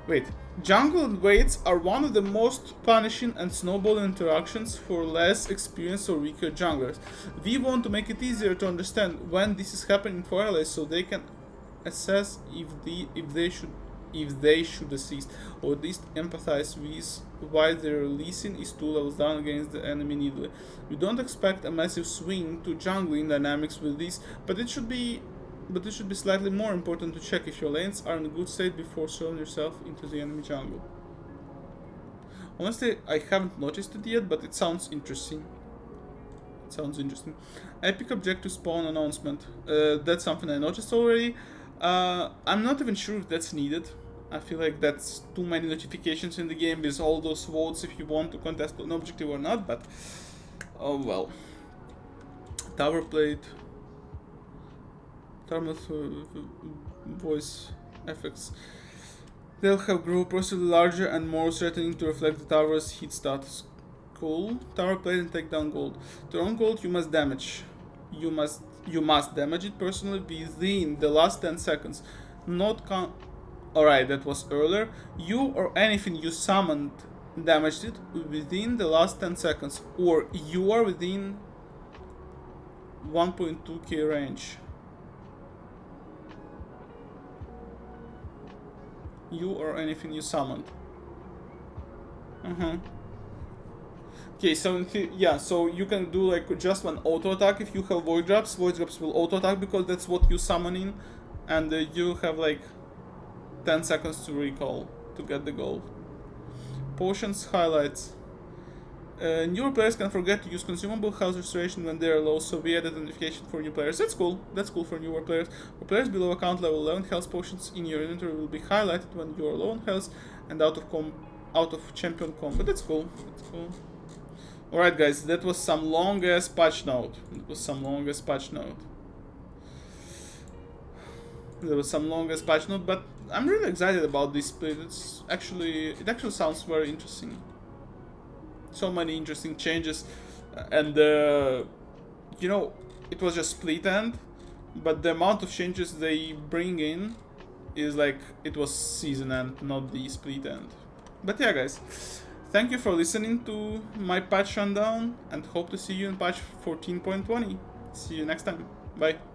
Wait. Jungle and waits are one of the most punishing and snowballing interactions for less experienced or weaker junglers. We want to make it easier to understand when this is happening for allies so they can assess if they should assist, or at least empathize with why their releasing is 2 levels down against the enemy needle. We don't expect a massive swing to jungling dynamics with this, but it should be slightly more important to check if your lanes are in a good state before throwing yourself into the enemy jungle. Honestly, I haven't noticed it yet, but it sounds interesting. Epic objective spawn announcement. That's something I noticed already. I'm not even sure if that's needed. I feel like that's too many notifications in the game with all those votes if you want to contest an objective or not, but oh well. Tower plate. Thermal voice effects. They'll have grown progressively larger and more threatening to reflect the tower's hit status. Cool. Tower plate and take down gold. To earn gold, you must damage. You must damage it personally within the last 10 seconds. Alright, that was earlier. You or anything you summoned damaged it within the last 10 seconds. Or you are within 1.2k range. You or anything you summoned. Okay, so yeah, so you can do like just one auto attack if you have void drops. Void drops will auto attack because that's what you summon in, and you have like 10 seconds to recall to get the gold. Potions highlights. Newer players can forget to use consumable health restoration when they are low, so we added a notification for new players. That's cool. That's cool for newer players. For players below account level 11, health potions in your inventory will be highlighted when you are low on health and out of champion combat. That's cool. That's cool. Alright guys, that was some long ass patch note. But I'm really excited about this split. It actually sounds very interesting. So many interesting changes, and you know, it was just split end, but the amount of changes they bring in is like it was season end, not the split end. But yeah guys, thank you for listening to my patch rundown and hope to see you in patch 14.20. See you next time. Bye.